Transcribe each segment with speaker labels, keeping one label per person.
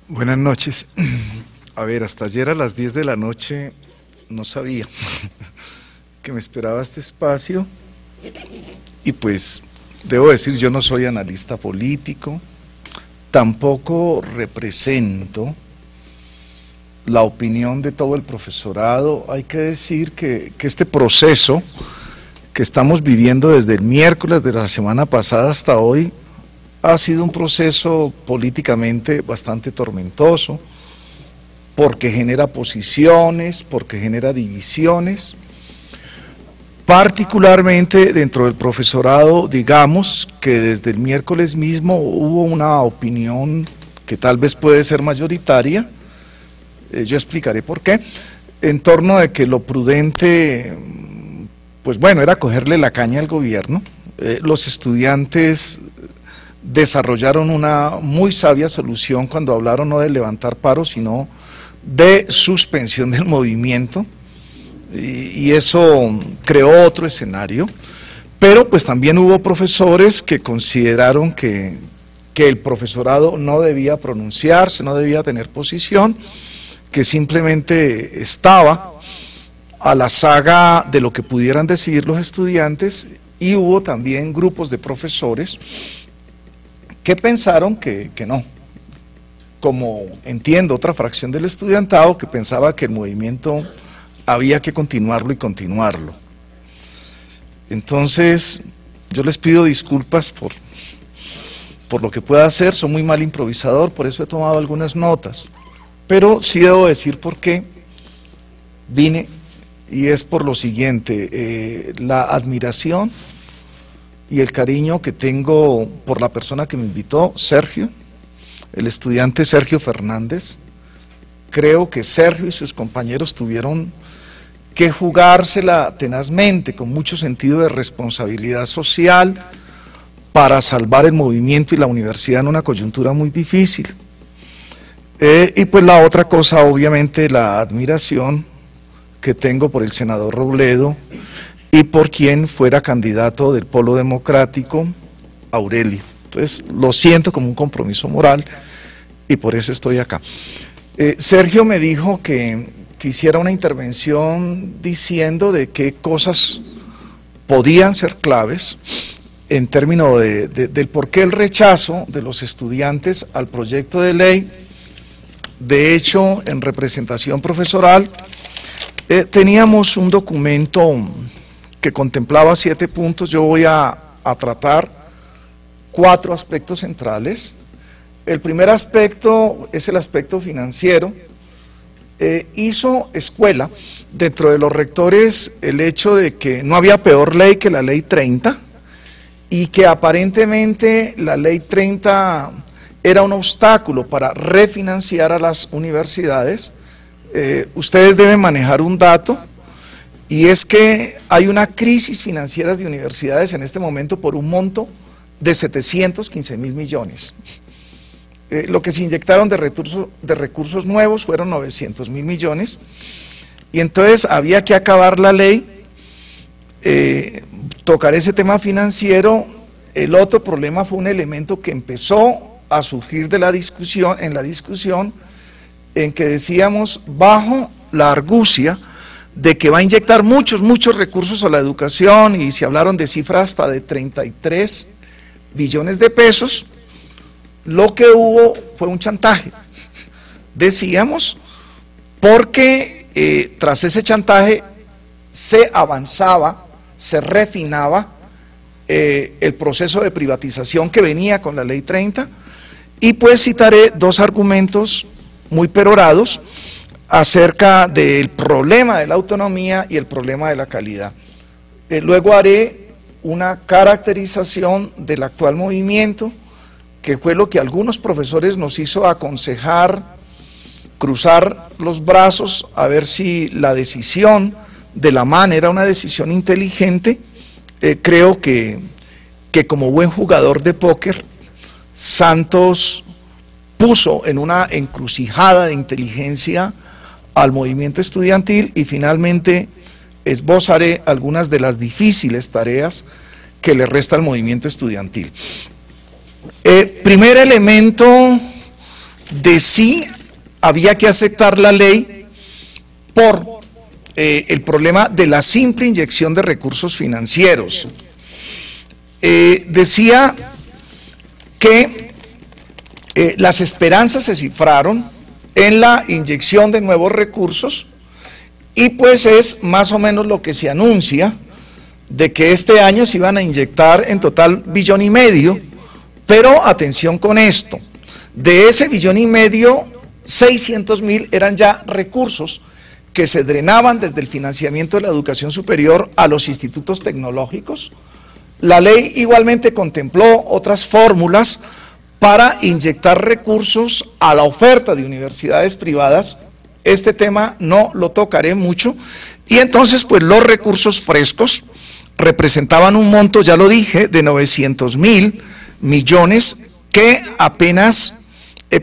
Speaker 1: Buenas noches. A ver, hasta ayer a las 10 de la noche no sabía que me esperaba este espacio y pues debo decir, yo no soy analista político, tampoco represento la opinión de todo el profesorado. Hay que decir que este proceso que estamos viviendo desde el miércoles de la semana pasada hasta hoy ha sido un proceso políticamente bastante tormentoso, porque genera posiciones, porque genera divisiones. Particularmente dentro del profesorado, digamos que desde el miércoles mismo hubo una opinión que tal vez puede ser mayoritaria, yo explicaré por qué, en torno de que lo prudente, pues bueno, era cogerle la caña al gobierno. Los estudiantes desarrollaron una muy sabia solución cuando hablaron no de levantar paro, sino de suspensión del movimiento, y eso creó otro escenario. Pero pues también hubo profesores que consideraron que el profesorado no debía pronunciarse, no debía tener posición, que simplemente estaba a la saga de lo que pudieran decidir los estudiantes, y hubo también grupos de profesores que pensaron que no, como entiendo otra fracción del estudiantado que pensaba que el movimiento había que continuarlo y continuarlo. Entonces, yo les pido disculpas por lo que pueda hacer, soy muy mal improvisador, por eso he tomado algunas notas, pero sí debo decir por qué vine, y es por lo siguiente: la admiración y el cariño que tengo por la persona que me invitó, Sergio, el estudiante Sergio Fernández. Creo que Sergio y sus compañeros tuvieron que jugársela tenazmente, con mucho sentido de responsabilidad social, para salvar el movimiento y la universidad en una coyuntura muy difícil. Y pues la otra cosa, obviamente, la admiración que tengo por el senador Robledo y por quien fuera candidato del Polo Democrático, Aurelio. Entonces lo siento como un compromiso moral y por eso estoy acá. Sergio me dijo que hiciera una intervención diciendo de qué cosas podían ser claves en términos del por qué el rechazo de los estudiantes al proyecto de ley. De hecho, en representación profesoral, teníamos un documento que contemplaba 7 puntos. Yo voy a tratar 4 aspectos centrales. El primer aspecto es el aspecto financiero. Hizo escuela dentro de los rectores el hecho de que no había peor ley que la ley 30 y que aparentemente la ley 30 era un obstáculo para refinanciar a las universidades. Ustedes deben manejar un dato, y es que hay una crisis financiera de universidades en este momento por un monto de 715.000 millones. Lo que se inyectaron de recursos nuevos fueron 900.000 millones, y entonces había que acabar la ley, tocar ese tema financiero. El otro problema fue un elemento que empezó a surgir de la discusión, en que decíamos, bajo la argucia de que va a inyectar muchos recursos a la educación, y se hablaron de cifras hasta de 33 billones de pesos, lo que hubo fue un chantaje, decíamos, porque tras ese chantaje se avanzaba, se refinaba el proceso de privatización que venía con la ley 30, y pues citaré 2 argumentos muy perorados acerca del problema de la autonomía y el problema de la calidad. Luego haré una caracterización del actual movimiento, que fue lo que algunos profesores nos hizo aconsejar cruzar los brazos a ver si la decisión de la MAN era una decisión inteligente. Creo que como buen jugador de póker, Santos puso en una encrucijada de inteligencia al movimiento estudiantil, y finalmente esbozaré algunas de las difíciles tareas que le resta al movimiento estudiantil. Primer elemento de si había que aceptar la ley por el problema de la simple inyección de recursos financieros. Decía que las esperanzas se cifraron en la inyección de nuevos recursos y pues es más o menos lo que se anuncia, de que este año se iban a inyectar en total 1,5 billones, pero atención con esto, de ese 1,5 billones, 600.000 eran ya recursos que se drenaban desde el financiamiento de la educación superior a los institutos tecnológicos. La ley igualmente contempló otras fórmulas para inyectar recursos a la oferta de universidades privadas. Este tema no lo tocaré mucho, y entonces pues los recursos frescos representaban un monto, ya lo dije, de 900.000 millones que apenas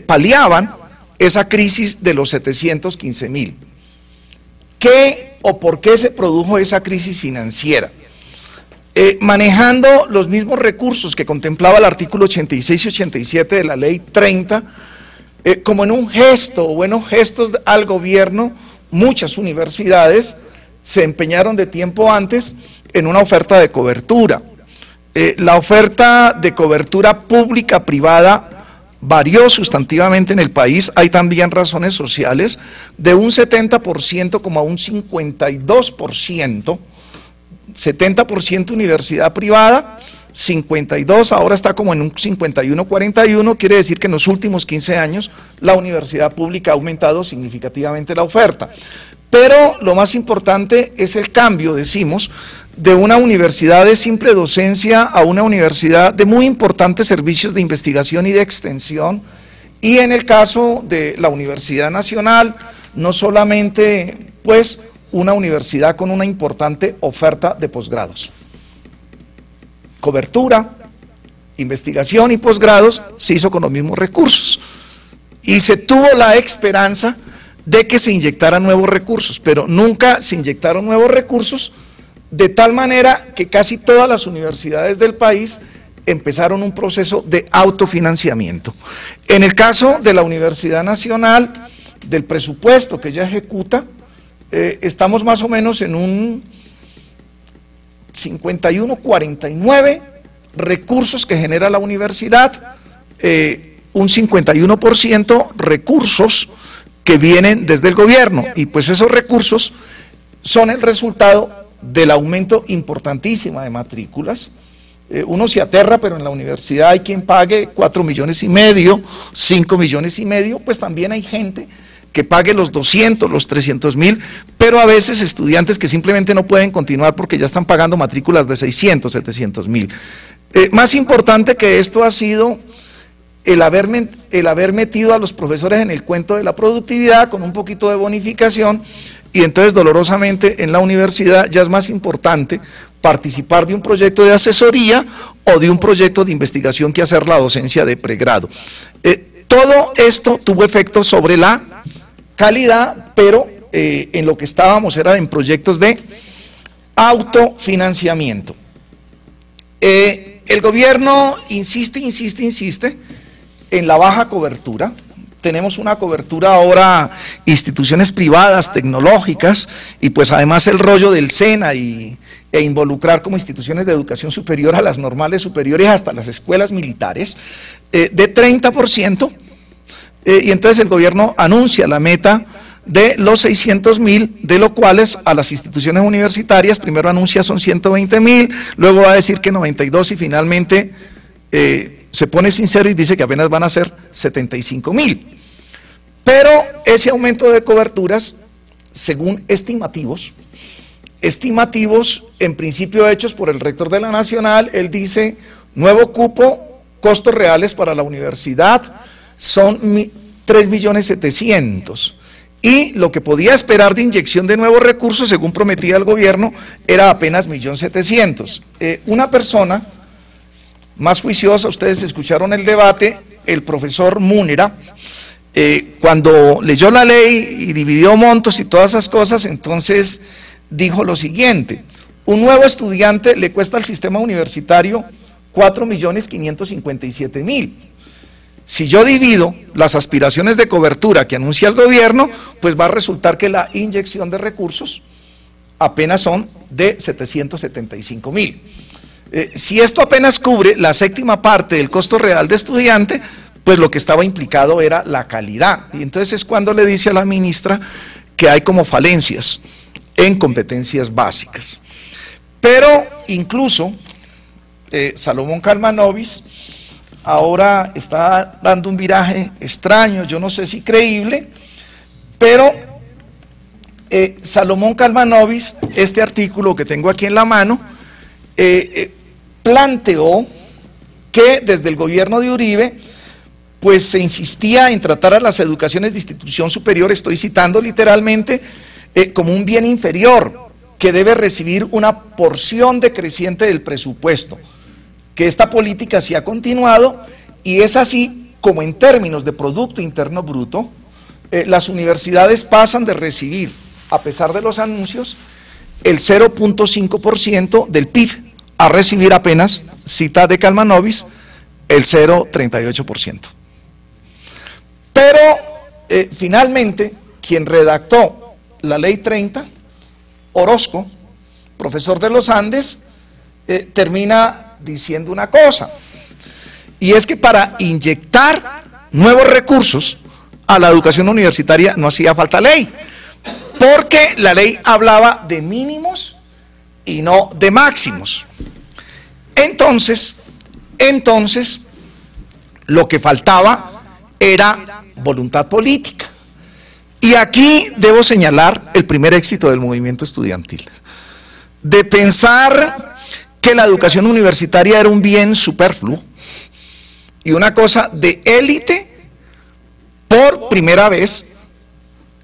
Speaker 1: paliaban esa crisis de los 715.000. ¿Qué o por qué se produjo esa crisis financiera? Manejando los mismos recursos que contemplaba el artículo 86 y 87 de la ley 30, como en un gesto o buenos gestos al gobierno, muchas universidades se empeñaron de tiempo antes en una oferta de cobertura. La oferta de cobertura pública-privada varió sustantivamente en el país. Hay también razones sociales, de un 70% como a un 52%, 70% universidad privada, 52, ahora está como en un 51-41, quiere decir que en los últimos 15 años la universidad pública ha aumentado significativamente la oferta. Pero lo más importante es el cambio, decimos, de una universidad de simple docencia a una universidad de muy importantes servicios de investigación y de extensión, y en el caso de la Universidad Nacional, no solamente pues una universidad con una importante oferta de posgrados. Cobertura, investigación y posgrados se hizo con los mismos recursos, y se tuvo la esperanza de que se inyectaran nuevos recursos, pero nunca se inyectaron nuevos recursos, de tal manera que casi todas las universidades del país empezaron un proceso de autofinanciamiento. En el caso de la Universidad Nacional, del presupuesto que ella ejecuta, estamos más o menos en un 51-49 recursos que genera la universidad, un 51% recursos que vienen desde el gobierno, y pues esos recursos son el resultado del aumento importantísimo de matrículas. Uno se aterra, pero en la universidad hay quien pague 4,5 millones, 5,5 millones, pues también hay gente que pague los 200, los 300.000, pero a veces estudiantes que simplemente no pueden continuar porque ya están pagando matrículas de 600, 700.000. Más importante que esto ha sido el haber metido a los profesores en el cuento de la productividad con un poquito de bonificación, y entonces dolorosamente en la universidad ya es más importante participar de un proyecto de asesoría o de un proyecto de investigación que hacer la docencia de pregrado. Todo esto tuvo efectos sobre la calidad, pero en lo que estábamos era en proyectos de autofinanciamiento. El gobierno insiste en la baja cobertura. Tenemos una cobertura ahora, instituciones privadas, tecnológicas, y pues además el rollo del SENA e involucrar como instituciones de educación superior a las normales superiores hasta las escuelas militares, de 30%, y entonces el gobierno anuncia la meta de los 600.000, de lo cuales a las instituciones universitarias, primero anuncia son 120.000, luego va a decir que 92 y finalmente se pone sincero y dice que apenas van a ser 75.000. Pero ese aumento de coberturas, según estimativos en principio hechos por el rector de la Nacional, él dice, nuevo cupo, costos reales para la universidad son 3.700.000, y lo que podía esperar de inyección de nuevos recursos, según prometía el gobierno, era apenas 1.700.000. Una persona más juiciosa, ustedes escucharon el debate, el profesor Múnera, cuando leyó la ley y dividió montos y todas esas cosas, entonces dijo lo siguiente: un nuevo estudiante le cuesta al sistema universitario 4.557.000, Si yo divido las aspiraciones de cobertura que anuncia el gobierno, pues va a resultar que la inyección de recursos apenas son de 775.000. Si esto apenas cubre la séptima parte del costo real de estudiante, pues lo que estaba implicado era la calidad. Y entonces es cuando le dice a la ministra que hay como falencias en competencias básicas. Pero incluso Salomón Kalmanovic ahora está dando un viraje extraño, yo no sé si creíble, pero Salomón Kalmanovic, este artículo que tengo aquí en la mano, planteó que desde el gobierno de Uribe pues se insistía en tratar a las educaciones de institución superior, estoy citando literalmente, como un bien inferior que debe recibir una porción decreciente del presupuesto, que esta política sí ha continuado y es así como en términos de Producto Interno Bruto, las universidades pasan de recibir, a pesar de los anuncios, el 0.5% del PIB, a recibir apenas, cita de Kalmanovic, el 0.38%. Pero finalmente, quien redactó la Ley 30, Orozco, profesor de los Andes, termina diciendo una cosa, y es que para inyectar nuevos recursos a la educación universitaria no hacía falta ley, porque la ley hablaba de mínimos y no de máximos. Entonces, lo que faltaba era voluntad política. Y aquí debo señalar el primer éxito del movimiento estudiantil, de pensar que la educación universitaria era un bien superfluo y una cosa de élite. Por primera vez,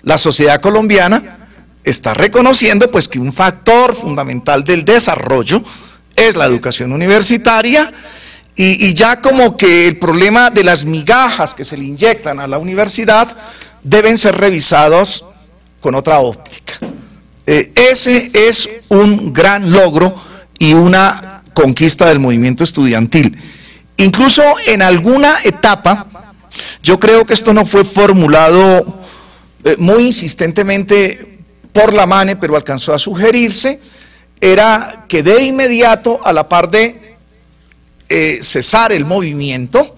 Speaker 1: la sociedad colombiana está reconociendo pues que un factor fundamental del desarrollo es la educación universitaria y ya como que el problema de las migajas que se le inyectan a la universidad deben ser revisados con otra óptica. Ese es un gran logro y una conquista del movimiento estudiantil. Incluso en alguna etapa, yo creo que esto no fue formulado muy insistentemente por la MANE, pero alcanzó a sugerirse, era que de inmediato, a la par de cesar el movimiento,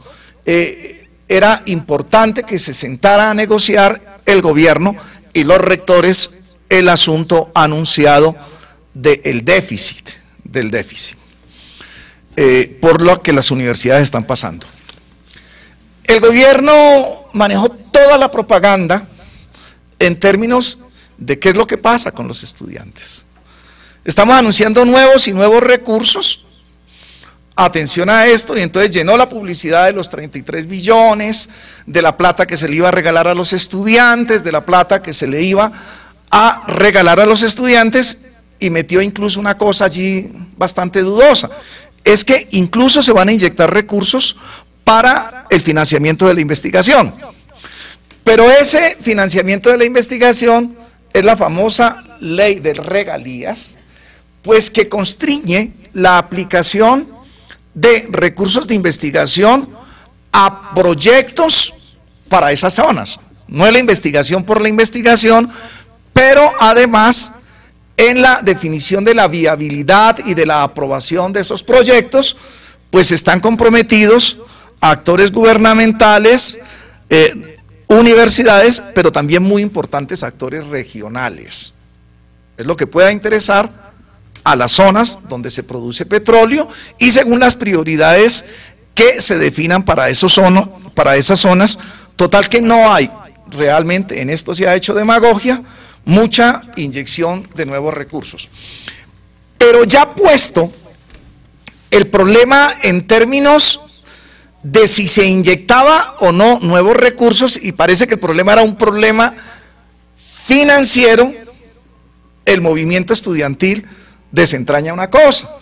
Speaker 1: era importante que se sentara a negociar el gobierno y los rectores el asunto anunciado del déficit, por lo que las universidades están pasando. El gobierno manejó toda la propaganda en términos de qué es lo que pasa con los estudiantes. Estamos anunciando nuevos y nuevos recursos, atención a esto, y entonces llenó la publicidad de los 33 billones, de la plata que se le iba a regalar a los estudiantes, de la plata que se le iba a regalar a los estudiantes, y metió incluso una cosa allí bastante dudosa, es que incluso se van a inyectar recursos para el financiamiento de la investigación. Pero ese financiamiento de la investigación es la famosa ley de regalías, pues que constriñe la aplicación de recursos de investigación a proyectos para esas zonas. No es la investigación por la investigación, pero además en la definición de la viabilidad y de la aprobación de esos proyectos, pues están comprometidos actores gubernamentales, universidades, pero también muy importantes actores regionales. Es lo que pueda interesar a las zonas donde se produce petróleo y según las prioridades que se definan para esas zonas, total que no hay realmente, en esto se ha hecho demagogia, mucha inyección de nuevos recursos. Pero ya puesto el problema en términos de si se inyectaba o no nuevos recursos, y parece que el problema era un problema financiero, el movimiento estudiantil desentraña una cosa,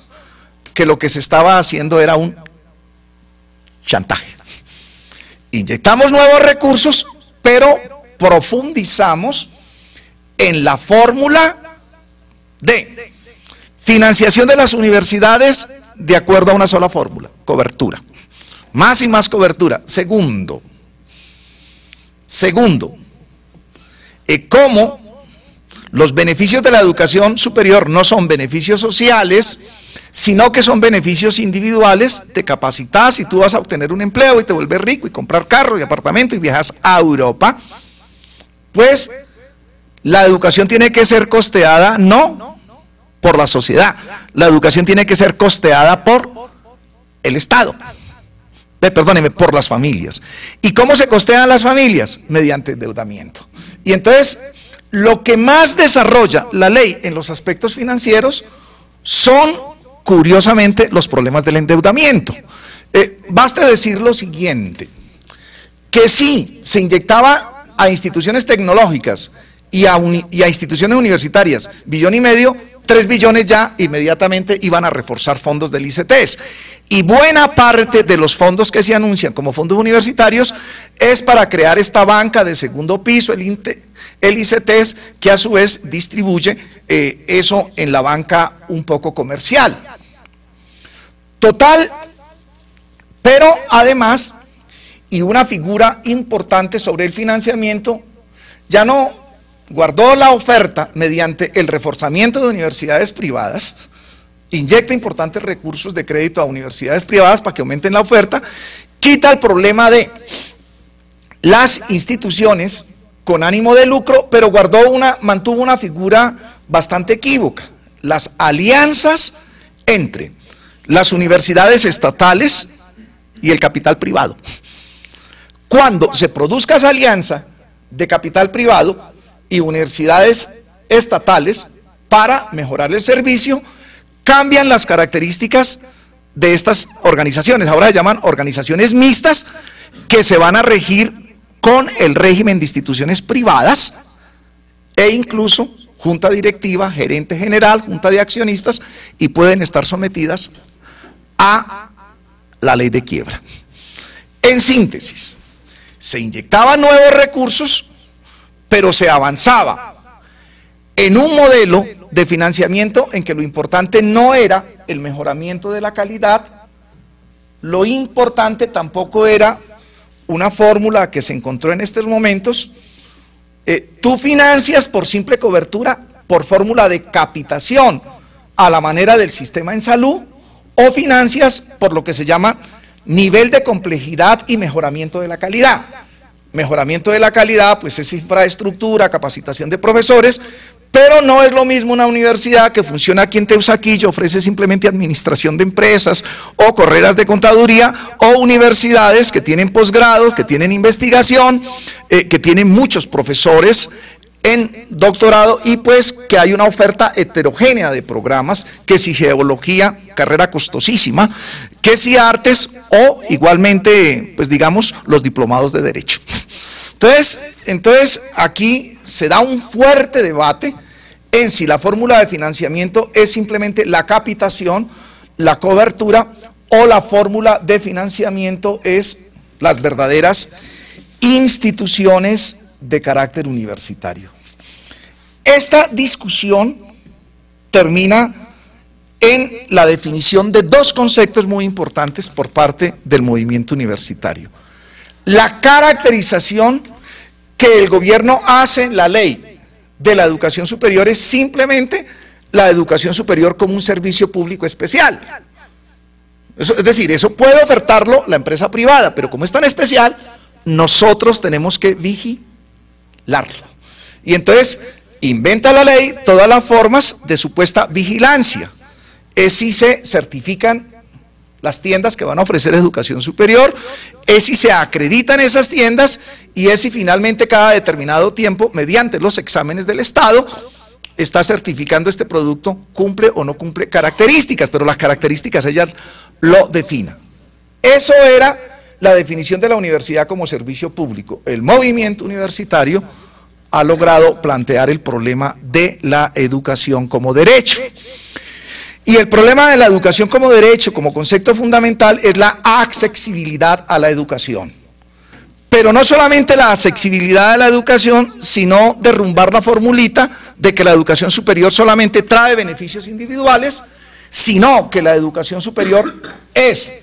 Speaker 1: que lo que se estaba haciendo era un chantaje. Inyectamos nuevos recursos, pero profundizamos en la fórmula de financiación de las universidades de acuerdo a una sola fórmula, cobertura. Más y más cobertura. Segundo, cómo los beneficios de la educación superior no son beneficios sociales, sino que son beneficios individuales. Te capacitas y tú vas a obtener un empleo y te vuelves rico y comprar carro y apartamento y viajas a Europa. Pues la educación tiene que ser costeada no por la sociedad, la educación tiene que ser costeada por el Estado. Perdóneme, por las familias. ¿Y cómo se costean las familias? Mediante endeudamiento. Y entonces, lo que más desarrolla la ley en los aspectos financieros son, curiosamente, los problemas del endeudamiento. Basta decir lo siguiente, que si se inyectaba a instituciones tecnológicas y a instituciones universitarias 1,5 billones, 3 billones ya inmediatamente iban a reforzar fondos del ICETES. Y buena parte de los fondos que se anuncian como fondos universitarios es para crear esta banca de segundo piso, el ICETES, que a su vez distribuye eso en la banca un poco comercial. Total, pero además, y una figura importante sobre el financiamiento, ya no guardó la oferta mediante el reforzamiento de universidades privadas, inyecta importantes recursos de crédito a universidades privadas para que aumenten la oferta, quita el problema de las instituciones con ánimo de lucro, pero mantuvo una figura bastante equívoca: las alianzas entre las universidades estatales y el capital privado. Cuando se produzca esa alianza de capital privado y universidades estatales para mejorar el servicio, cambian las características de estas organizaciones. Ahora se llaman organizaciones mixtas, que se van a regir con el régimen de instituciones privadas e incluso junta directiva, gerente general, junta de accionistas, y pueden estar sometidas a la ley de quiebra. En síntesis, se inyectaban nuevos recursos, pero se avanzaba en un modelo de financiamiento en que lo importante no era el mejoramiento de la calidad, lo importante tampoco era una fórmula que se encontró en estos momentos: tú financias por simple cobertura, por fórmula de capitación, a la manera del sistema en salud, o financias por lo que se llama nivel de complejidad y mejoramiento de la calidad. Mejoramiento de la calidad, pues es infraestructura, capacitación de profesores, pero no es lo mismo una universidad que funciona aquí en Teusaquillo, ofrece simplemente administración de empresas o carreras de contaduría, o universidades que tienen posgrados, que tienen investigación, que tienen muchos profesores en doctorado, y pues que hay una oferta heterogénea de programas, que si geología, carrera costosísima, que si artes, o igualmente, pues digamos, los diplomados de derecho. Entonces aquí se da un fuerte debate en si la fórmula de financiamiento es simplemente la capitación, la cobertura, o la fórmula de financiamiento es las verdaderas instituciones de carácter universitario. Esta discusión termina en la definición de dos conceptos muy importantes por parte del movimiento universitario. La caracterización que el gobierno hace en la ley de la educación superior es simplemente la educación superior como un servicio público especial. Es decir, eso puede ofertarlo la empresa privada, pero como es tan especial, nosotros tenemos que vigilarlo. Y entonces inventa la ley todas las formas de supuesta vigilancia. Es si se certifican las tiendas que van a ofrecer educación superior, es si se acreditan esas tiendas, y es si finalmente cada determinado tiempo, mediante los exámenes del Estado, está certificando este producto, cumple o no cumple características, pero las características ella lo defina. Eso era la definición de la universidad como servicio público. El movimiento universitario ha logrado plantear el problema de la educación como derecho. Y el problema de la educación como derecho, como concepto fundamental, es la accesibilidad a la educación. Pero no solamente la accesibilidad a la educación, sino derrumbar la formulita de que la educación superior solamente trae beneficios individuales, sino que la educación superior es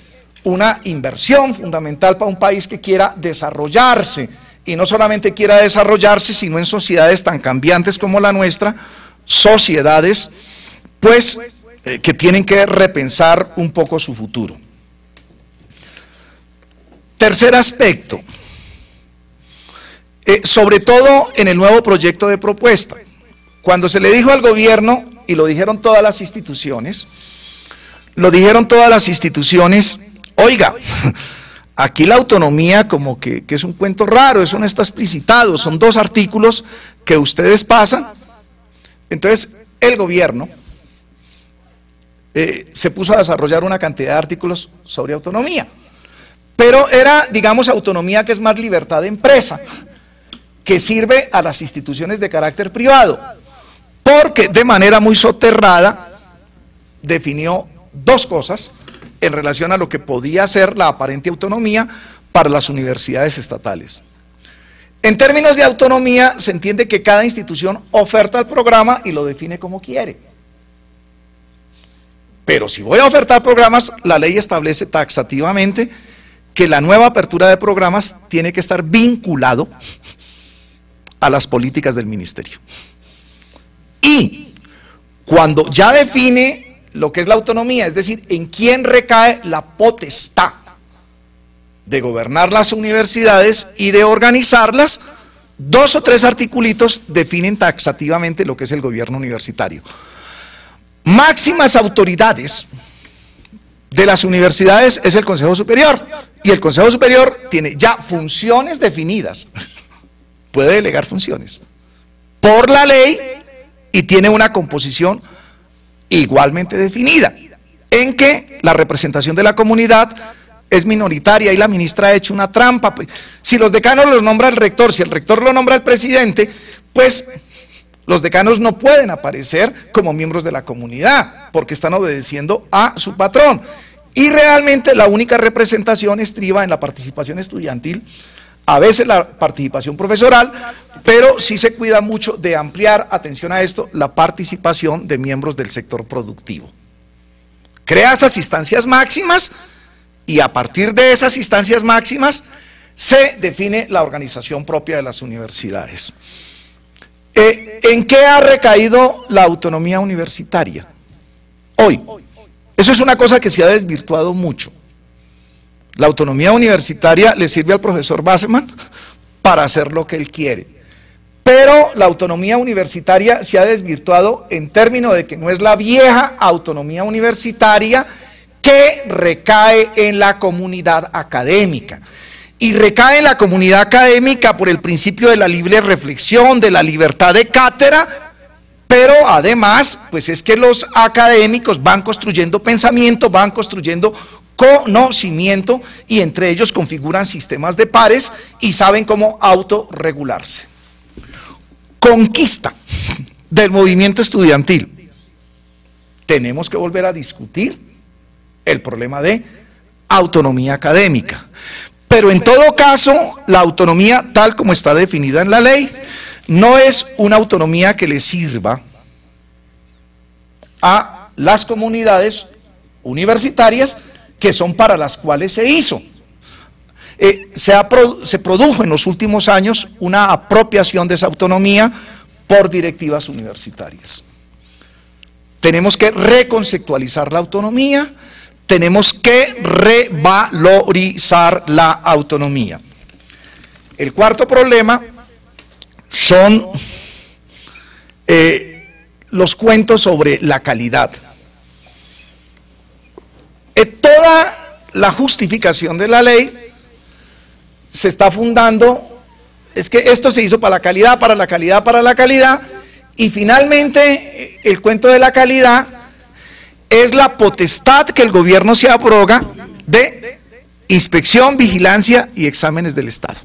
Speaker 1: una inversión fundamental para un país que quiera desarrollarse, y no solamente quiera desarrollarse, sino en sociedades tan cambiantes como la nuestra, sociedades pues que tienen que repensar un poco su futuro. Tercer aspecto, sobre todo en el nuevo proyecto de propuesta. Cuando se le dijo al gobierno, y lo dijeron todas las instituciones, oiga, aquí la autonomía como que es un cuento raro, eso no está explicitado, son 2 artículos que ustedes pasan. Entonces el gobierno se puso a desarrollar una cantidad de artículos sobre autonomía, pero era, digamos, autonomía que es más libertad de empresa, que sirve a las instituciones de carácter privado, porque de manera muy soterrada definió 2 cosas en relación a lo que podía ser la aparente autonomía para las universidades estatales. En términos de autonomía, se entiende que cada institución oferta el programa y lo define como quiere. Pero si voy a ofertar programas, la ley establece taxativamente que la nueva apertura de programas tiene que estar vinculado a las políticas del ministerio. Y cuando ya define lo que es la autonomía, es decir, en quién recae la potestad de gobernar las universidades y de organizarlas, 2 o 3 articulitos definen taxativamente lo que es el gobierno universitario. Máximas autoridades de las universidades es el Consejo Superior, y el Consejo Superior tiene ya funciones definidas, puede delegar funciones por la ley y tiene una composición igualmente definida, en que la representación de la comunidad es minoritaria, y la ministra ha hecho una trampa. Si los decanos los nombra el rector, si el rector lo nombra el presidente, pues los decanos no pueden aparecer como miembros de la comunidad, porque están obedeciendo a su patrón. Y realmente la única representación estriba en la participación estudiantil, a veces la participación profesoral, pero sí se cuida mucho de ampliar, atención a esto, la participación de miembros del sector productivo. Crea esas instancias máximas, y a partir de esas instancias máximas se define la organización propia de las universidades. ¿En qué ha recaído la autonomía universitaria? Hoy. Eso es una cosa que se ha desvirtuado mucho. La autonomía universitaria le sirve al profesor Basserman para hacer lo que él quiere. Pero la autonomía universitaria se ha desvirtuado en términos de que no es la vieja autonomía universitaria que recae en la comunidad académica. Y recae en la comunidad académica por el principio de la libre reflexión, de la libertad de cátedra, pero además, pues es que los académicos van construyendo pensamiento, van construyendo conocimiento, y entre ellos configuran sistemas de pares y saben cómo autorregularse. Conquista del movimiento estudiantil. Tenemos que volver a discutir el problema de autonomía académica. Pero en todo caso, la autonomía tal como está definida en la ley, no es una autonomía que le sirva a las comunidades universitarias que son para las cuales se hizo. Se produjo en los últimos años una apropiación de esa autonomía por directivas universitarias. Tenemos que reconceptualizar la autonomía, tenemos que revalorizar la autonomía. El cuarto problema son los cuentos sobre la calidad. Toda la justificación de la ley se está fundando, es que esto se hizo para la calidad, para la calidad, para la calidad, y finalmente el cuento de la calidad es la potestad que el gobierno se abroga de inspección, vigilancia y exámenes del Estado.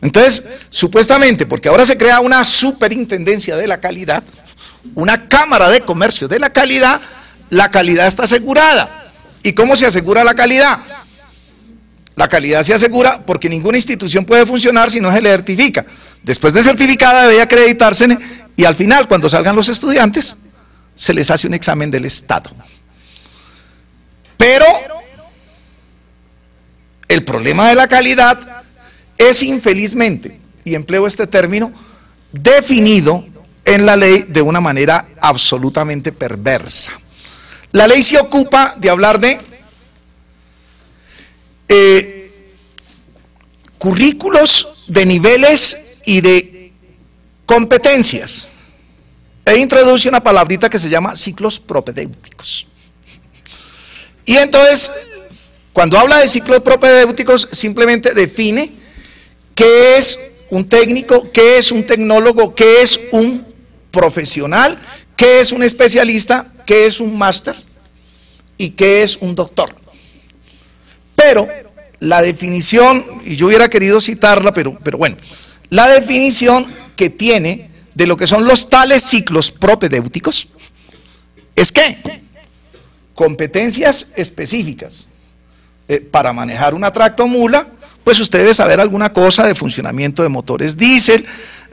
Speaker 1: Entonces, supuestamente, porque ahora se crea una superintendencia de la calidad, una cámara de comercio de la calidad está asegurada. ¿Y cómo se asegura la calidad? La calidad se asegura porque ninguna institución puede funcionar si no se le certifica. Después de certificada debe acreditarse, y al final, cuando salgan los estudiantes, se les hace un examen del Estado. Pero El problema de la calidad es infelizmente, y empleo este término, definido en la ley de una manera absolutamente perversa. La ley se ocupa de hablar de currículos, de niveles y de competencias. E introduce una palabrita que se llama ciclos propedéuticos. Y entonces, cuando habla de ciclos propedéuticos, simplemente define qué es un técnico, qué es un tecnólogo, qué es un profesional, qué es un especialista, qué es un máster y qué es un doctor. Pero la definición, y yo hubiera querido citarla, pero bueno, la definición que tiene de lo que son los tales ciclos propedéuticos es que competencias específicas para manejar una tractomula, pues usted debe saber alguna cosa de funcionamiento de motores diésel,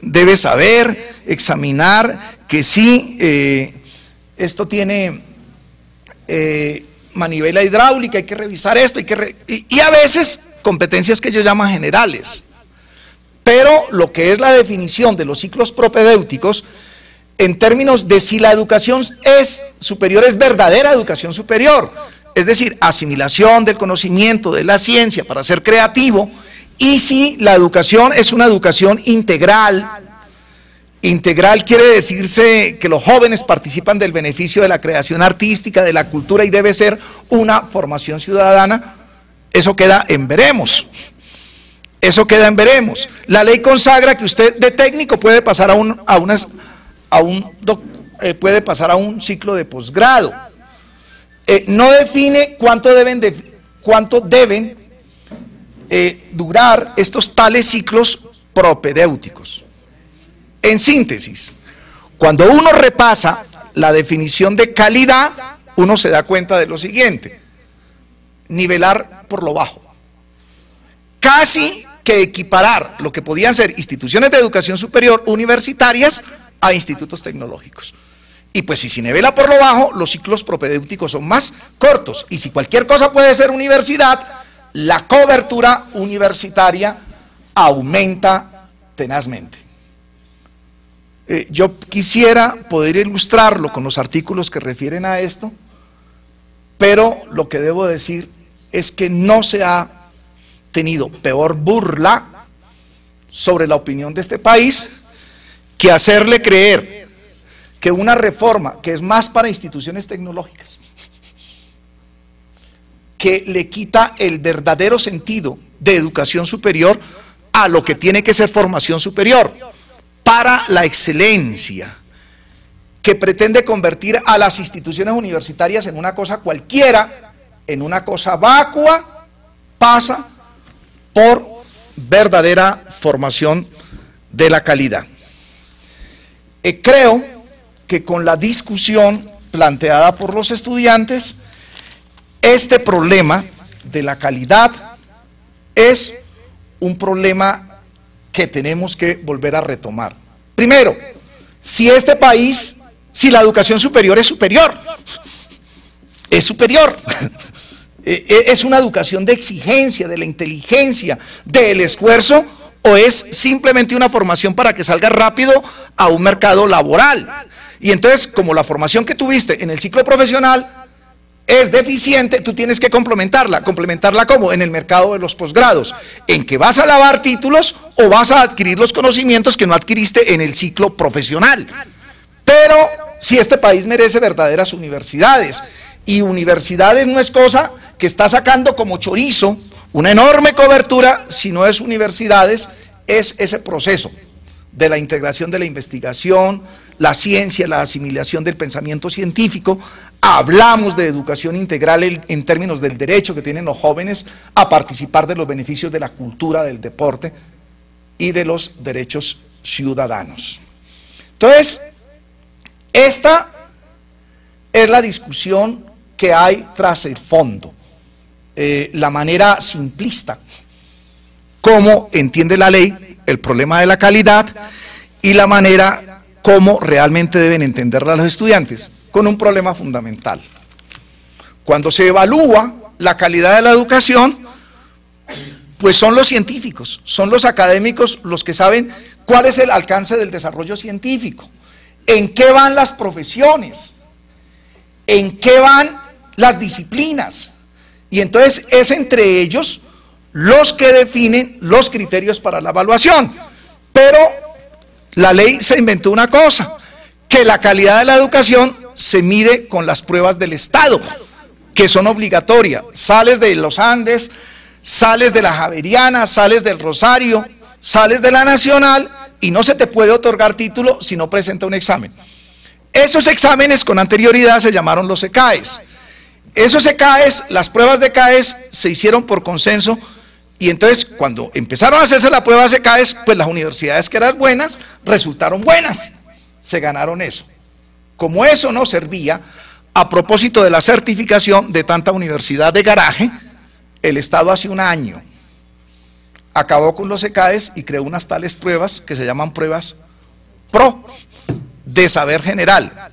Speaker 1: debe saber examinar que sí, esto tiene manivela hidráulica, hay que revisar esto, y a veces competencias que ellos llaman generales. Pero lo que es la definición de los ciclos propedéuticos, en términos de si la educación es superior, es verdadera educación superior, es decir, asimilación del conocimiento, de la ciencia para ser creativo, y si la educación es una educación integral. Integral quiere decirse que los jóvenes participan del beneficio de la creación artística, de la cultura, y debe ser una formación ciudadana. Eso queda en veremos. Eso queda en veremos. La ley consagra que usted de técnico puede pasar puede pasar a un ciclo de posgrado. No define cuánto deben durar estos tales ciclos propedéuticos. En síntesis, cuando uno repasa la definición de calidad, uno se da cuenta de lo siguiente: nivelar por lo bajo. Casi que equiparar lo que podían ser instituciones de educación superior universitarias a institutos tecnológicos. Y pues si se nivela por lo bajo, los ciclos propedéuticos son más cortos. Y si cualquier cosa puede ser universidad, la cobertura universitaria aumenta tenazmente. Yo quisiera poder ilustrarlo con los artículos que refieren a esto, pero lo que debo decir es que no se ha tenido peor burla sobre la opinión de este país que hacerle creer que una reforma que es más para instituciones tecnológicas, que le quita el verdadero sentido de educación superior a lo que tiene que ser formación superior para la excelencia, que pretende convertir a las instituciones universitarias en una cosa cualquiera, en una cosa vacua, pasa por verdadera formación de la calidad. Creo que con la discusión planteada por los estudiantes, este problema de la calidad es un problema que tenemos que volver a retomar. Primero, si la educación superior es superior, es superior. ¿Es una educación de exigencia, de la inteligencia, del esfuerzo, o es simplemente una formación para que salga rápido a un mercado laboral? Y entonces, como la formación que tuviste en el ciclo profesional es deficiente, tú tienes que complementarla. ¿Complementarla cómo? En el mercado de los posgrados, en que vas a lavar títulos o vas a adquirir los conocimientos que no adquiriste en el ciclo profesional. Pero si este país merece verdaderas universidades, y universidades no es cosa que está sacando como chorizo una enorme cobertura, si no es universidades, es ese proceso de la integración de la investigación, la ciencia, la asimilación del pensamiento científico. Hablamos de educación integral en términos del derecho que tienen los jóvenes a participar de los beneficios de la cultura, del deporte y de los derechos ciudadanos. Entonces, esta es la discusión que hay tras el fondo, la manera simplista como entiende la ley el problema de la calidad y la manera como realmente deben entenderla los estudiantes, con un problema fundamental. Cuando se evalúa la calidad de la educación, Pues son los científicos, son los académicos los que saben cuál es el alcance del desarrollo científico, en qué van las profesiones, en qué van las disciplinas, y entonces es entre ellos los que definen los criterios para la evaluación. Pero la ley se inventó una cosa, que la calidad de la educación se mide con las pruebas del Estado, que son obligatorias. Sales de los Andes, sales de la Javeriana, sales del Rosario, sales de la Nacional y no se te puede otorgar título si no presenta un examen. Esos exámenes con anterioridad se llamaron los ECAES. Esos ECAES, las pruebas de ECAES se hicieron por consenso y entonces cuando empezaron a hacerse las pruebas de ECAES, pues las universidades que eran buenas resultaron buenas, se ganaron eso. Como eso no servía, a propósito de la certificación de tanta universidad de garaje, el Estado hace un año acabó con los ECAES y creó unas tales pruebas que se llaman pruebas PRO, de saber general,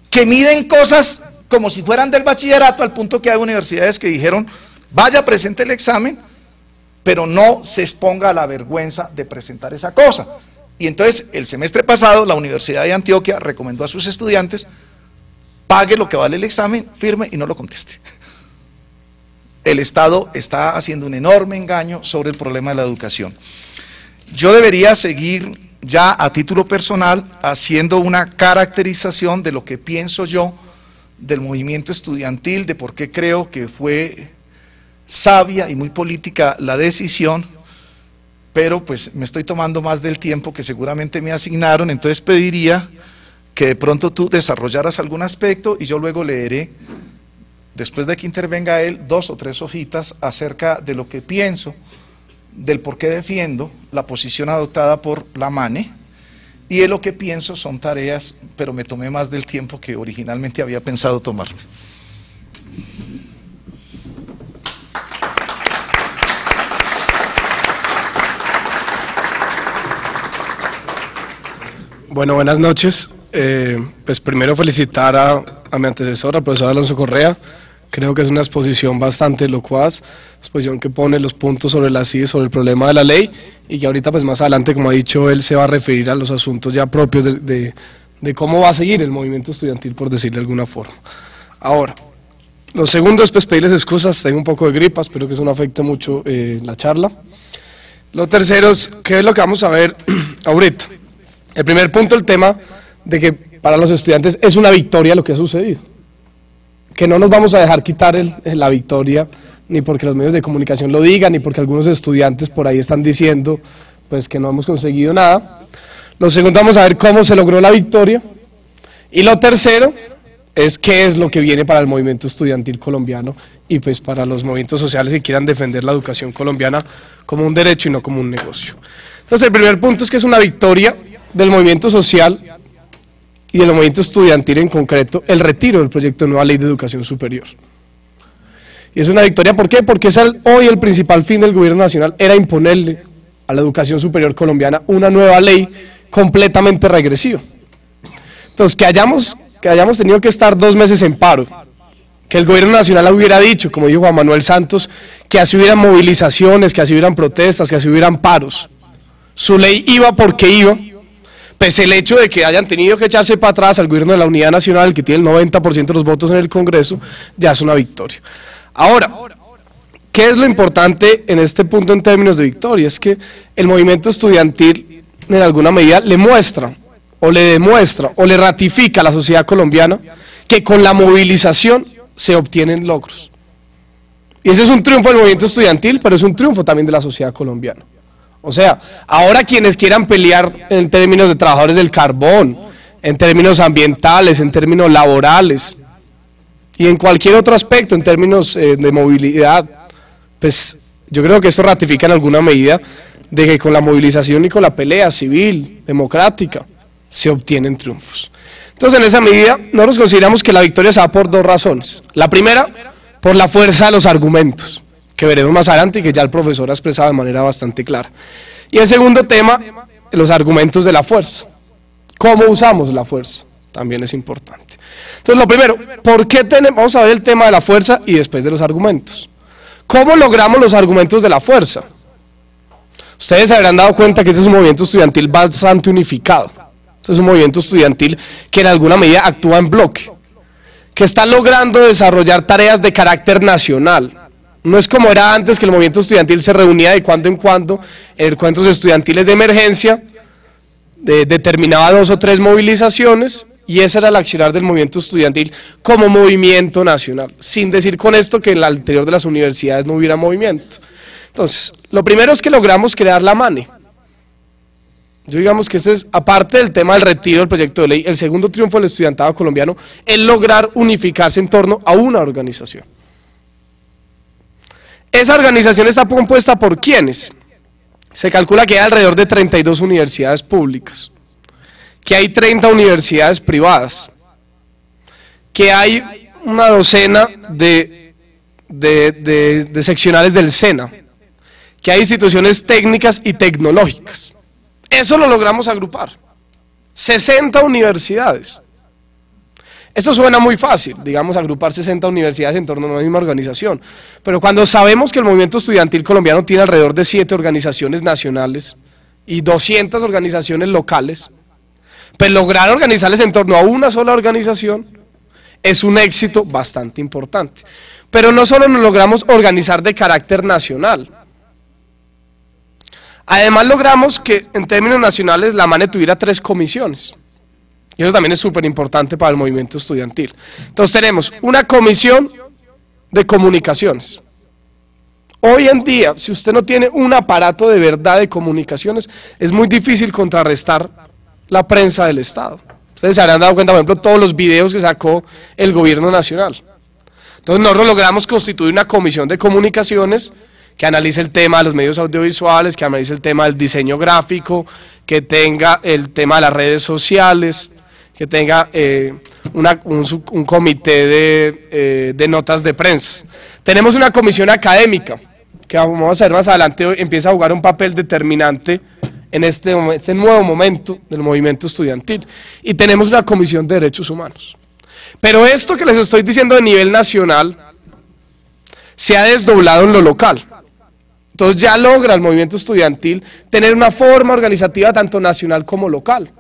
Speaker 1: que miden cosas como si fueran del bachillerato, al punto que hay universidades que dijeron, vaya, presente el examen, pero no se exponga a la vergüenza de presentar esa cosa. Y entonces, el semestre pasado, la Universidad de Antioquia recomendó a sus estudiantes, pague lo que vale el examen, firme y no lo conteste. El Estado está haciendo un enorme engaño sobre el problema de la educación. Yo debería seguir ya a título personal haciendo una caracterización de lo que pienso yo del movimiento estudiantil, de por qué creo que fue sabia y muy política la decisión, pero pues me estoy tomando más del tiempo que seguramente me asignaron, entonces pediría que de pronto tú desarrollaras algún aspecto y yo luego leeré, después de que intervenga él, 2 o 3 hojitas acerca de lo que pienso, del por qué defiendo la posición adoptada por la MANE, y de lo que pienso son tareas, pero me tomé más del tiempo que originalmente había pensado tomarme.
Speaker 2: Bueno, buenas noches. Pues primero felicitar a mi antecesor, al profesor Alonso Correa. Creo que es una exposición bastante locuaz, exposición que pone los puntos sobre las IES, sobre el problema de la ley, y que ahorita pues más adelante, como ha dicho él, se va a referir a los asuntos ya propios de cómo va a seguir el movimiento estudiantil, por decirlo de alguna forma. Ahora, lo segundo es pues pedirles excusas, tengo un poco de gripa, espero que eso no afecte mucho la charla. Lo tercero es, ¿qué es lo que vamos a ver ahorita? El primer punto, el tema de que para los estudiantes es una victoria lo que ha sucedido, que no nos vamos a dejar quitar la victoria, ni porque los medios de comunicación lo digan, ni porque algunos estudiantes por ahí están diciendo pues que no hemos conseguido nada. Lo segundo, vamos a ver cómo se logró la victoria, y lo tercero es qué es lo que viene para el movimiento estudiantil colombiano y pues para los movimientos sociales que quieran defender la educación colombiana como un derecho y no como un negocio. Entonces el primer punto es que es una victoria del movimiento social y del movimiento estudiantil en concreto, el retiro del proyecto de nueva ley de educación superior. Y es una victoria, ¿por qué? Porque hoy el principal fin del gobierno nacional era imponerle a la educación superior colombiana una nueva ley completamente regresiva. Entonces, que hayamos tenido que estar 2 meses en paro, que el gobierno nacional hubiera dicho, como dijo Juan Manuel Santos, que así hubieran movilizaciones, que así hubieran protestas, que así hubieran paros. Su ley iba porque iba. Pese el hecho de que hayan tenido que echarse para atrás al gobierno de la Unidad Nacional, que tiene el 90% de los votos en el Congreso, ya es una victoria. Ahora, ¿qué es lo importante en este punto en términos de victoria? Es que el movimiento estudiantil en alguna medida le muestra, o le demuestra, o le ratifica a la sociedad colombiana que con la movilización se obtienen logros. Y ese es un triunfo del movimiento estudiantil, pero es un triunfo también de la sociedad colombiana. O sea, ahora quienes quieran pelear en términos de trabajadores del carbón, en términos ambientales, en términos laborales y en cualquier otro aspecto, en términos de movilidad, pues yo creo que esto ratifica en alguna medida de que con la movilización y con la pelea civil, democrática, se obtienen triunfos. Entonces, en esa medida, nosotros consideramos que la victoria se da por 2 razones. La primera, por la fuerza de los argumentos, que veremos más adelante y que ya el profesor ha expresado de manera bastante clara. Y el segundo tema, los argumentos de la fuerza. ¿Cómo usamos la fuerza? También es importante. Entonces, lo primero, ¿por qué vamos a ver el tema de la fuerza y después de los argumentos? ¿Cómo logramos los argumentos de la fuerza? Ustedes se habrán dado cuenta que este es un movimiento estudiantil bastante unificado. Este es un movimiento estudiantil que en alguna medida actúa en bloque, que está logrando desarrollar tareas de carácter nacional. No es como era antes, que el movimiento estudiantil se reunía de cuando en cuando en encuentros estudiantiles de emergencia, determinaba 2 o 3 movilizaciones, y ese era el accionar del movimiento estudiantil como movimiento nacional, sin decir con esto que en el interior de las universidades no hubiera movimiento. Entonces, lo primero es que logramos crear la MANE. Yo digamos que este es, aparte del tema del retiro del proyecto de ley, el segundo triunfo del estudiantado colombiano, es lograr unificarse en torno a una organización. Esa organización está compuesta por ¿quiénes? Se calcula que hay alrededor de 32 universidades públicas, que hay 30 universidades privadas, que hay una docena de seccionales del SENA, que hay instituciones técnicas y tecnológicas. Eso lo logramos agrupar, 60 universidades. Esto suena muy fácil, digamos, agrupar 60 universidades en torno a una misma organización, pero cuando sabemos que el movimiento estudiantil colombiano tiene alrededor de 7 organizaciones nacionales y 200 organizaciones locales, pues lograr organizarles en torno a una sola organización es un éxito bastante importante. Pero no solo nos logramos organizar de carácter nacional, además logramos que en términos nacionales la MANE tuviera 3 comisiones. Y eso también es súper importante para el movimiento estudiantil. Entonces tenemos una comisión de comunicaciones. Hoy en día, si usted no tiene un aparato de verdad de comunicaciones, es muy difícil contrarrestar la prensa del Estado. Ustedes se habrán dado cuenta, por ejemplo, todos los videos que sacó el gobierno nacional. Entonces nosotros logramos constituir una comisión de comunicaciones que analice el tema de los medios audiovisuales, que analice el tema del diseño gráfico, que tenga el tema de las redes sociales, que tenga un comité de notas de prensa. Tenemos una comisión académica, que vamos a ver más adelante, empieza a jugar un papel determinante en este nuevo momento del movimiento estudiantil. Y tenemos una comisión de derechos humanos. Pero esto que les estoy diciendo de nivel nacional se ha desdoblado en lo local. Entonces ya logra el movimiento estudiantil tener una forma organizativa tanto nacional como local.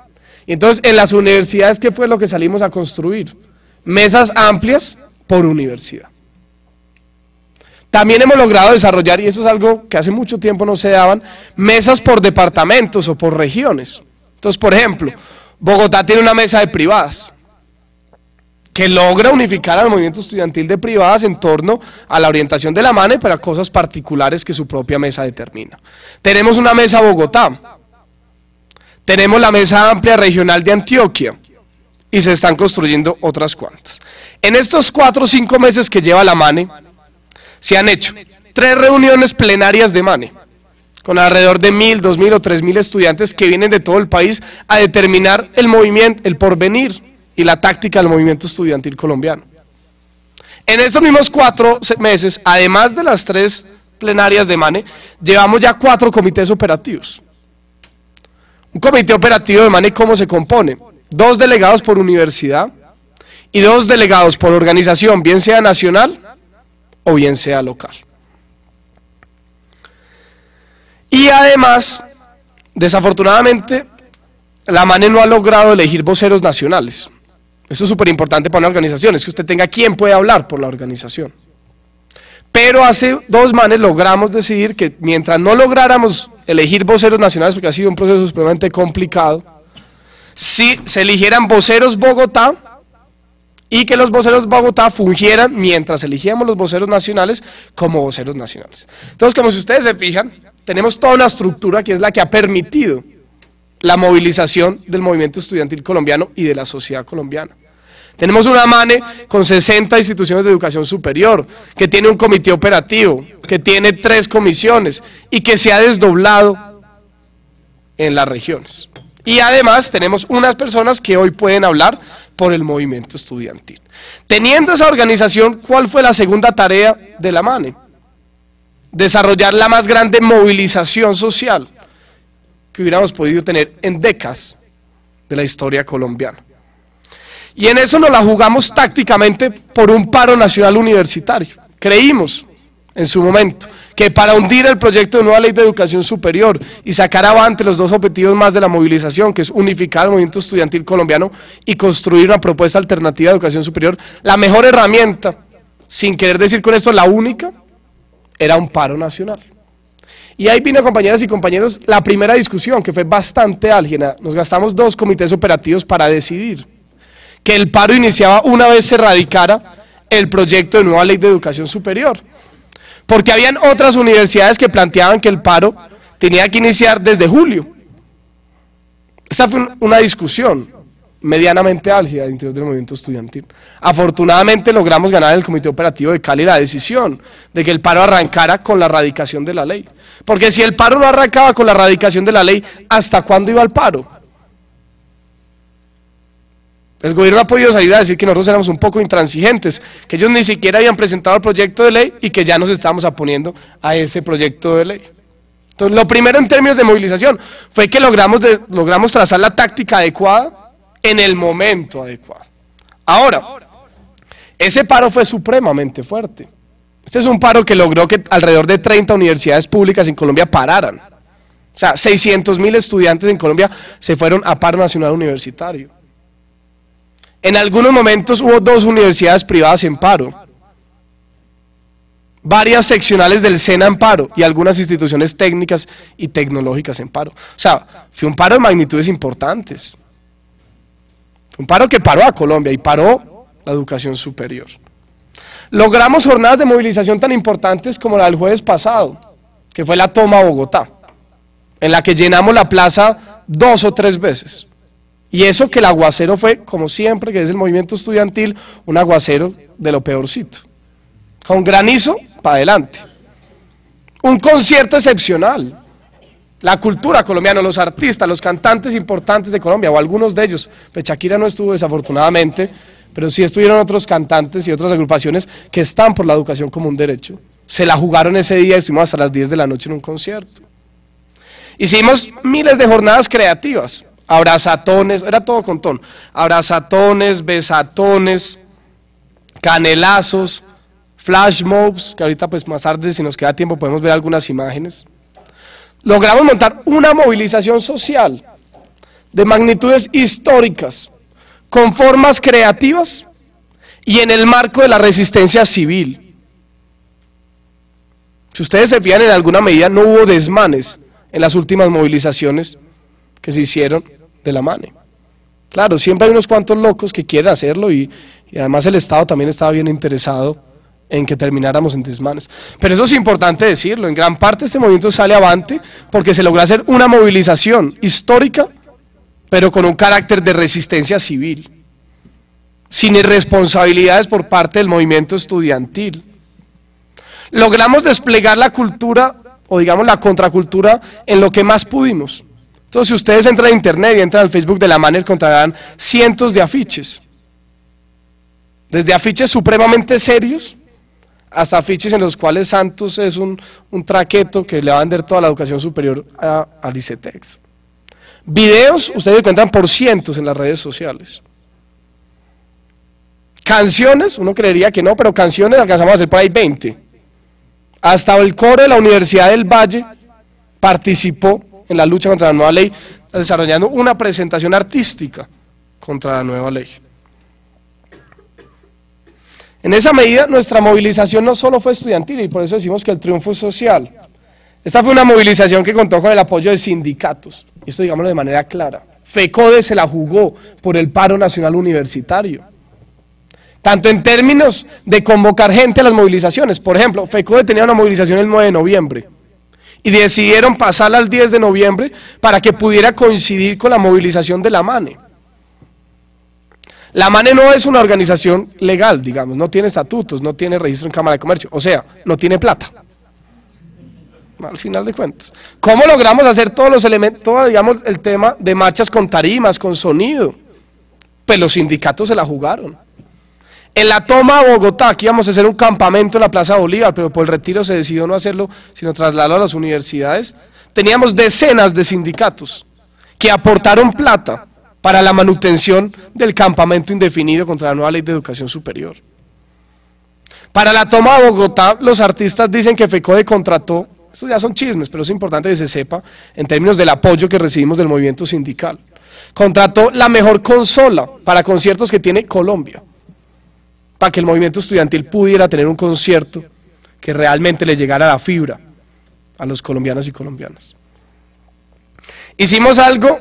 Speaker 2: Y entonces en las universidades, ¿qué fue lo que salimos a construir? Mesas amplias por universidad. También hemos logrado desarrollar, y eso es algo que hace mucho tiempo no se daban, mesas por departamentos o por regiones. Entonces, por ejemplo, Bogotá tiene una mesa de privadas, que logra unificar al movimiento estudiantil de privadas en torno a la orientación de la MANE para cosas particulares que su propia mesa determina. Tenemos una mesa Bogotá, tenemos la mesa amplia regional de Antioquia, y se están construyendo otras cuantas. En estos 4 o 5 meses que lleva la MANE, se han hecho 3 reuniones plenarias de MANE, con alrededor de 1.000, 2.000 o 3.000 estudiantes que vienen de todo el país a determinar el movimiento, el porvenir y la táctica del movimiento estudiantil colombiano. En estos mismos 4 meses, además de las 3 plenarias de MANE, llevamos ya 4 comités operativos. Un comité operativo de MANE, ¿cómo se compone? 2 delegados por universidad y 2 delegados por organización, bien sea nacional o bien sea local. Y además, desafortunadamente, la MANE no ha logrado elegir voceros nacionales. Eso es súper importante para una organización, es que usted tenga quien puede hablar por la organización. Pero hace 2 MANES logramos decidir que mientras no lográramos elegir voceros nacionales, porque ha sido un proceso supremamente complicado, si se eligieran voceros Bogotá, y que los voceros Bogotá fungieran mientras elegíamos los voceros nacionales como voceros nacionales. Entonces, como si ustedes se fijan, tenemos toda una estructura que es la que ha permitido la movilización del movimiento estudiantil colombiano y de la sociedad colombiana. Tenemos una MANE con 60 instituciones de educación superior, que tiene un comité operativo, que tiene 3 comisiones y que se ha desdoblado en las regiones. Y además tenemos unas personas que hoy pueden hablar por el movimiento estudiantil. Teniendo esa organización, ¿cuál fue la segunda tarea de la MANE? Desarrollar la más grande movilización social que hubiéramos podido tener en décadas de la historia colombiana. Y en eso nos la jugamos tácticamente por un paro nacional universitario. Creímos en su momento, que para hundir el proyecto de nueva ley de educación superior y sacar avante los dos objetivos más de la movilización, que es unificar el movimiento estudiantil colombiano y construir una propuesta alternativa de educación superior, la mejor herramienta, sin querer decir con esto la única, era un paro nacional. Y ahí vino, compañeras y compañeros, la primera discusión, que fue bastante álgida. Nos gastamos 2 comités operativos para decidir que el paro iniciaba una vez se radicara el proyecto de nueva ley de educación superior. Porque habían otras universidades que planteaban que el paro tenía que iniciar desde julio. Esta fue una discusión medianamente álgida al interior del movimiento estudiantil. Afortunadamente logramos ganar en el comité operativo de Cali la decisión de que el paro arrancara con la radicación de la ley. Porque si el paro no arrancaba con la radicación de la ley, ¿hasta cuándo iba el paro? El gobierno ha podido salir a decir que nosotros éramos un poco intransigentes, que ellos ni siquiera habían presentado el proyecto de ley y que ya nos estábamos oponiendo a ese proyecto de ley. Entonces, lo primero en términos de movilización fue que logramos trazar la táctica adecuada en el momento adecuado. Ahora, ese paro fue supremamente fuerte. Este es un paro que logró que alrededor de 30 universidades públicas en Colombia pararan. O sea, 600.000 estudiantes en Colombia se fueron a paro nacional universitario. En algunos momentos hubo 2 universidades privadas en paro, varias seccionales del SENA en paro y algunas instituciones técnicas y tecnológicas en paro. O sea, fue un paro de magnitudes importantes. Fue un paro que paró a Colombia y paró la educación superior. Logramos jornadas de movilización tan importantes como la del jueves pasado, que fue la toma a Bogotá, en la que llenamos la plaza 2 o 3 veces. Y eso que el aguacero fue, como siempre, que es el movimiento estudiantil, un aguacero de lo peorcito. Con granizo, para adelante. Un concierto excepcional. La cultura colombiana, los artistas, los cantantes importantes de Colombia, o algunos de ellos, pues Shakira no estuvo desafortunadamente, pero sí estuvieron otros cantantes y otras agrupaciones que están por la educación como un derecho. Se la jugaron ese día y estuvimos hasta las 10 de la noche en un concierto. Hicimos miles de jornadas creativas. Abrazatones, era todo con ton, abrazatones, besatones, canelazos, flash mobs, que ahorita pues más tarde si nos queda tiempo podemos ver algunas imágenes. Logramos montar una movilización social de magnitudes históricas, con formas creativas y en el marco de la resistencia civil. Si ustedes se fijan, en alguna medida no hubo desmanes en las últimas movilizaciones que se hicieron de la MANE. Claro, siempre hay unos cuantos locos que quieren hacerlo y además el Estado también estaba bien interesado en que termináramos en desmanes. Pero eso es importante decirlo, en gran parte este movimiento sale avante porque se logró hacer una movilización histórica, pero con un carácter de resistencia civil, sin irresponsabilidades por parte del movimiento estudiantil. Logramos desplegar la cultura, o digamos la contracultura, en lo que más pudimos. Entonces, si ustedes entran a internet y entran al Facebook de la MANE, encontrarán cientos de afiches. Desde afiches supremamente serios, hasta afiches en los cuales Santos es un traqueto que le va a vender toda la educación superior al ICETEX. Videos, ustedes encuentran por cientos en las redes sociales. Canciones, uno creería que no, pero canciones alcanzamos a hacer por ahí 20. Hasta el coro de la Universidad del Valle participó en la lucha contra la nueva ley, desarrollando una presentación artística contra la nueva ley. En esa medida, nuestra movilización no solo fue estudiantil, y por eso decimos que el triunfo es social. Esta fue una movilización que contó con el apoyo de sindicatos, esto digámoslo de manera clara. FECODE se la jugó por el paro nacional universitario, tanto en términos de convocar gente a las movilizaciones. Por ejemplo, FECODE tenía una movilización el 9 de noviembre, y decidieron pasarla al 10 de noviembre para que pudiera coincidir con la movilización de la MANE. La MANE no es una organización legal, digamos, no tiene estatutos, no tiene registro en Cámara de Comercio, o sea, no tiene plata, al final de cuentas. ¿Cómo logramos hacer todos los elementos, todo, digamos, el tema de marchas con tarimas, con sonido? Pues los sindicatos se la jugaron. En la toma a Bogotá, aquí íbamos a hacer un campamento en la Plaza Bolívar, pero por el retiro se decidió no hacerlo, sino trasladarlo a las universidades. Teníamos decenas de sindicatos que aportaron plata para la manutención del campamento indefinido contra la nueva ley de educación superior. Para la toma de Bogotá, los artistas dicen que FECODE contrató, estos ya son chismes, pero es importante que se sepa en términos del apoyo que recibimos del movimiento sindical. Contrató la mejor consola para conciertos que tiene Colombia, para que el movimiento estudiantil pudiera tener un concierto que realmente le llegara a la fibra a los colombianos y colombianas. Hicimos algo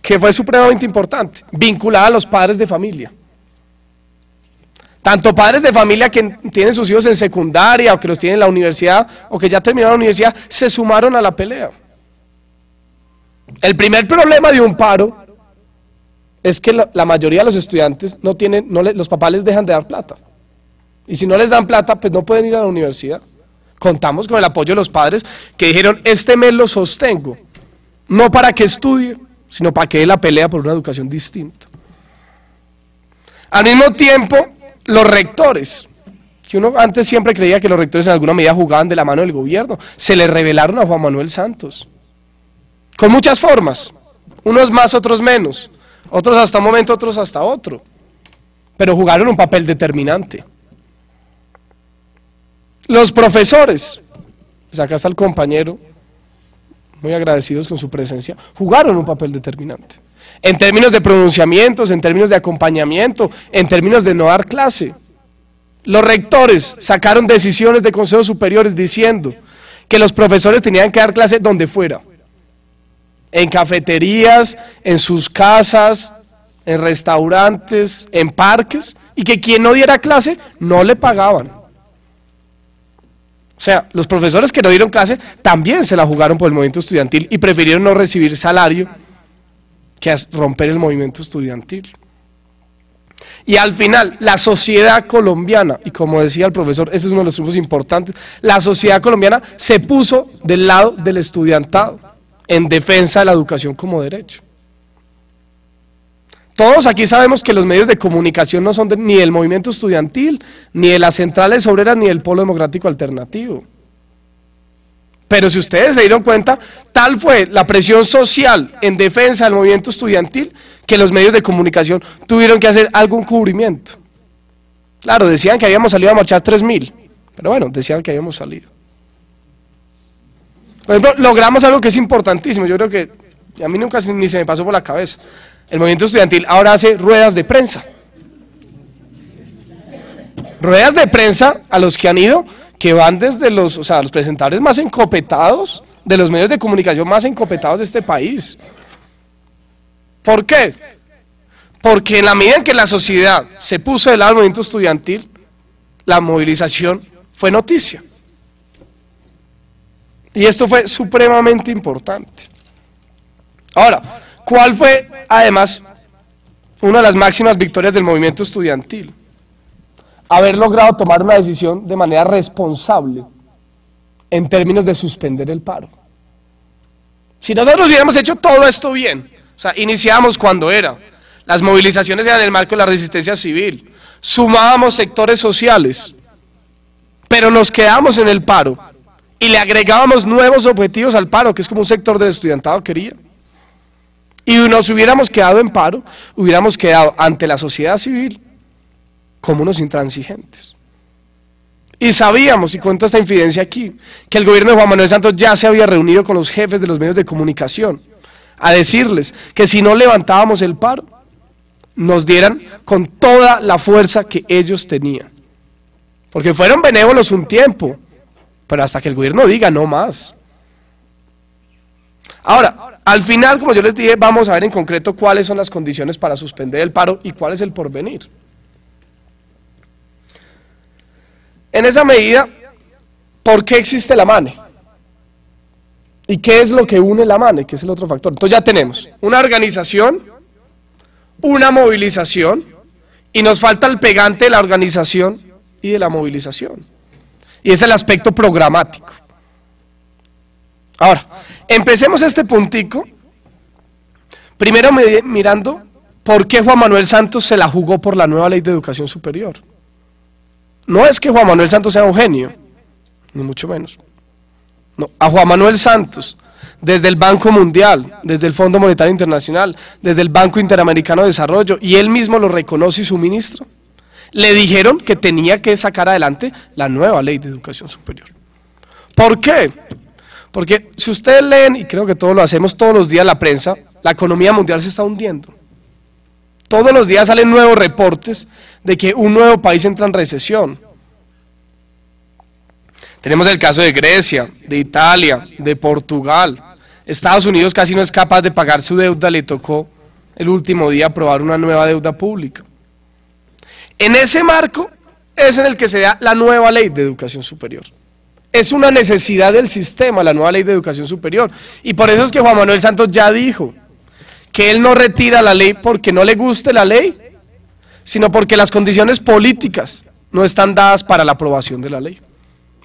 Speaker 2: que fue supremamente importante, vinculada a los padres de familia. Tanto padres de familia que tienen sus hijos en secundaria o que los tienen en la universidad o que ya terminaron la universidad, se sumaron a la pelea. El primer problema de un paro es que la mayoría de los estudiantes los papás les dejan de dar plata. Y si no les dan plata, pues no pueden ir a la universidad. Contamos con el apoyo de los padres que dijeron, este mes lo sostengo, no para que estudie, sino para que dé la pelea por una educación distinta. Al mismo tiempo, los rectores, que uno antes siempre creía que los rectores en alguna medida jugaban de la mano del gobierno, se le rebelaron a Juan Manuel Santos, con muchas formas, unos más, otros menos, otros hasta un momento, otros hasta otro, pero jugaron un papel determinante. Los profesores, pues acá está el compañero, muy agradecidos con su presencia, jugaron un papel determinante, en términos de pronunciamientos, en términos de acompañamiento, en términos de no dar clase. Los rectores sacaron decisiones de consejos superiores diciendo que los profesores tenían que dar clase donde fuera, en cafeterías, en sus casas, en restaurantes, en parques, y que quien no diera clase no le pagaban. O sea, los profesores que no dieron clase también se la jugaron por el movimiento estudiantil y prefirieron no recibir salario que romper el movimiento estudiantil. Y al final, la sociedad colombiana, y como decía el profesor, ese es uno de los triunfos importantes, la sociedad colombiana se puso del lado del estudiantado, en defensa de la educación como derecho. Todos aquí sabemos que los medios de comunicación no son ni del movimiento estudiantil, ni de las centrales obreras, ni del Polo Democrático Alternativo. Pero si ustedes se dieron cuenta, tal fue la presión social en defensa del movimiento estudiantil que los medios de comunicación tuvieron que hacer algún cubrimiento. Claro, decían que habíamos salido a marchar 3.000, pero bueno, decían que habíamos salido. Por ejemplo, logramos algo que es importantísimo, yo creo que a mí nunca ni se me pasó por la cabeza. El movimiento estudiantil ahora hace ruedas de prensa. Ruedas de prensa a los que han ido, que van desde los presentadores más encopetados, de los medios de comunicación más encopetados de este país. ¿Por qué? Porque en la medida en que la sociedad se puso del lado del movimiento estudiantil, la movilización fue noticia. Y esto fue supremamente importante. Ahora, ¿cuál fue, además, una de las máximas victorias del movimiento estudiantil? Haber logrado tomar una decisión de manera responsable en términos de suspender el paro. Si nosotros hubiéramos hecho todo esto bien, o sea, iniciábamos cuando era, las movilizaciones eran en el marco de la resistencia civil, sumábamos sectores sociales, pero nos quedamos en el paro y le agregábamos nuevos objetivos al paro, que es como un sector del estudiantado quería, y nos hubiéramos quedado en paro, hubiéramos quedado ante la sociedad civil como unos intransigentes. Y sabíamos, y cuento esta infidencia aquí, que el gobierno de Juan Manuel Santos ya se había reunido con los jefes de los medios de comunicación a decirles que si no levantábamos el paro, nos dieran con toda la fuerza que ellos tenían. Porque fueron benévolos un tiempo, pero hasta que el gobierno diga no más. Ahora, al final, como yo les dije, vamos a ver en concreto cuáles son las condiciones para suspender el paro y cuál es el porvenir. En esa medida, ¿por qué existe la MANE? ¿Y qué es lo que une la MANE? Que es el otro factor. Entonces ya tenemos una organización, una movilización, y nos falta el pegante de la organización y de la movilización. Y es el aspecto programático. Ahora, empecemos este puntico, primero mirando por qué Juan Manuel Santos se la jugó por la nueva ley de educación superior. No es que Juan Manuel Santos sea un genio, ni mucho menos. No, a Juan Manuel Santos, desde el Banco Mundial, desde el Fondo Monetario Internacional, desde el Banco Interamericano de Desarrollo, y él mismo lo reconoce y suministra, le dijeron que tenía que sacar adelante la nueva ley de educación superior. ¿Por qué? Porque si ustedes leen, y creo que todos lo hacemos todos los días la prensa, la economía mundial se está hundiendo. Todos los días salen nuevos reportes de que un nuevo país entra en recesión. Tenemos el caso de Grecia, de Italia, de Portugal. Estados Unidos casi no es capaz de pagar su deuda, le tocó el último día aprobar una nueva deuda pública. En ese marco es en el que se da la nueva ley de educación superior. Es una necesidad del sistema, la nueva ley de educación superior. Y por eso es que Juan Manuel Santos ya dijo que él no retira la ley porque no le guste la ley, sino porque las condiciones políticas no están dadas para la aprobación de la ley.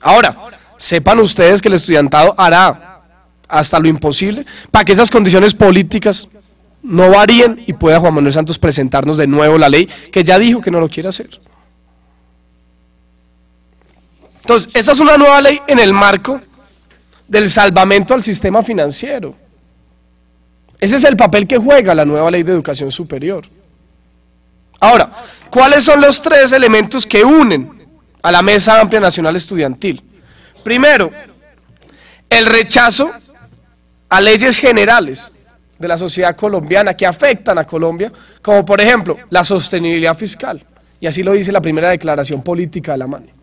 Speaker 2: Ahora, sepan ustedes que el estudiantado hará hasta lo imposible para que esas condiciones políticas no varíen y pueda Juan Manuel Santos presentarnos de nuevo la ley que ya dijo que no lo quiere hacer. Entonces, esta es una nueva ley en el marco del salvamento al sistema financiero. Ese es el papel que juega la nueva ley de educación superior. Ahora, ¿cuáles son los tres elementos que unen a la Mesa Amplia Nacional Estudiantil? Primero, el rechazo a leyes generales de la sociedad colombiana que afectan a Colombia, como por ejemplo la sostenibilidad fiscal, y así lo dice la primera declaración política de la MANE.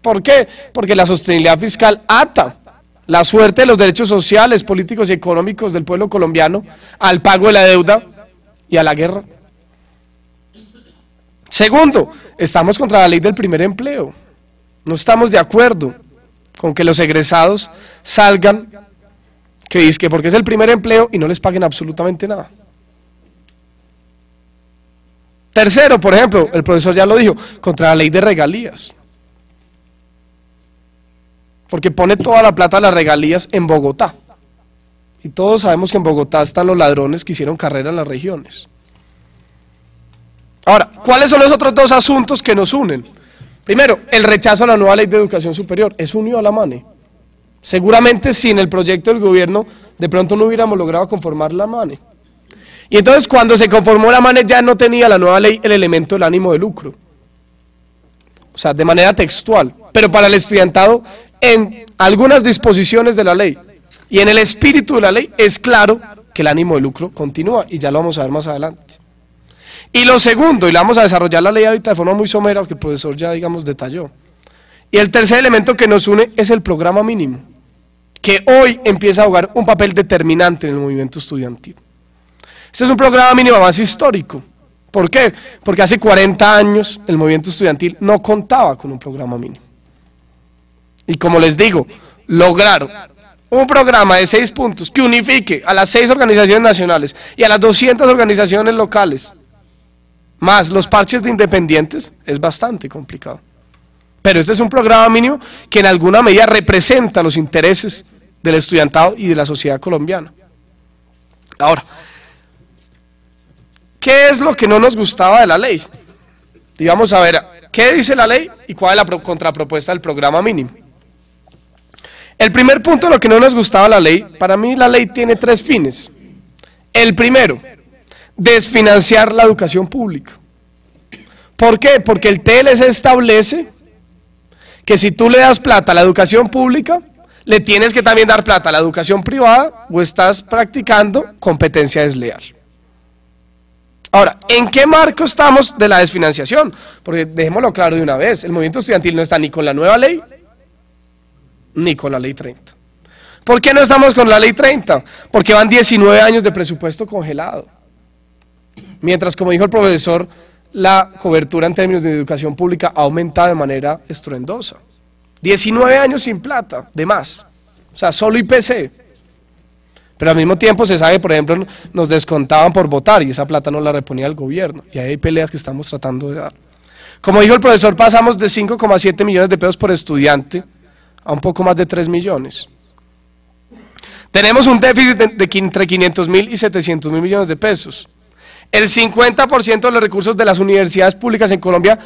Speaker 2: ¿Por qué? Porque la sostenibilidad fiscal ata la suerte de los derechos sociales, políticos y económicos del pueblo colombiano al pago de la deuda y a la guerra. Segundo, estamos contra la ley del primer empleo. No estamos de acuerdo con que los egresados salgan, que dizque porque es el primer empleo y no les paguen absolutamente nada. Tercero, por ejemplo, el profesor ya lo dijo, contra la ley de regalías. Porque pone toda la plata de las regalías en Bogotá. Y todos sabemos que en Bogotá están los ladrones que hicieron carrera en las regiones. Ahora, ¿cuáles son los otros dos asuntos que nos unen? Primero, el rechazo a la nueva ley de educación superior. Eso unió a la MANE. Seguramente sin el proyecto del gobierno, de pronto no hubiéramos logrado conformar la MANE. Y entonces cuando se conformó la MANE ya no tenía la nueva ley el elemento del ánimo de lucro. O sea, de manera textual. Pero para el estudiantado, en algunas disposiciones de la ley y en el espíritu de la ley es claro que el ánimo de lucro continúa y ya lo vamos a ver más adelante. Y lo segundo, y la vamos a desarrollar la ley ahorita de forma muy somera, porque el profesor ya digamos detalló. Y el tercer elemento que nos une es el programa mínimo, que hoy empieza a jugar un papel determinante en el movimiento estudiantil. Este es un programa mínimo más histórico. ¿Por qué? Porque hace 40 años el movimiento estudiantil no contaba con un programa mínimo. Y como les digo, lograron un programa de 6 puntos que unifique a las 6 organizaciones nacionales y a las 200 organizaciones locales, más los parches de independientes, es bastante complicado. Pero este es un programa mínimo que en alguna medida representa los intereses del estudiantado y de la sociedad colombiana. Ahora, ¿qué es lo que no nos gustaba de la ley? Y vamos a ver qué dice la ley y cuál es la contrapropuesta del programa mínimo. El primer punto de lo que no nos gustaba de la ley, para mí la ley tiene 3 fines. El primero, desfinanciar la educación pública. ¿Por qué? Porque el TLC establece que si tú le das plata a la educación pública, le tienes que también dar plata a la educación privada o estás practicando competencia desleal. Ahora, ¿en qué marco estamos de la desfinanciación? Porque dejémoslo claro de una vez, el movimiento estudiantil no está ni con la nueva ley, ni con la ley 30. ¿Por qué no estamos con la ley 30? Porque van 19 años de presupuesto congelado. Mientras, como dijo el profesor, la cobertura en términos de educación pública ha aumentado de manera estruendosa. 19 años sin plata, de más. O sea, solo IPC. Pero al mismo tiempo se sabe, por ejemplo, nos descontaban por votar y esa plata no la reponía el gobierno. Y ahí hay peleas que estamos tratando de dar. Como dijo el profesor, pasamos de 5,7 millones de pesos por estudiante a un poco más de 3 millones. Tenemos un déficit de entre 500.000 y 700.000 millones de pesos. El 50% de los recursos de las universidades públicas en Colombia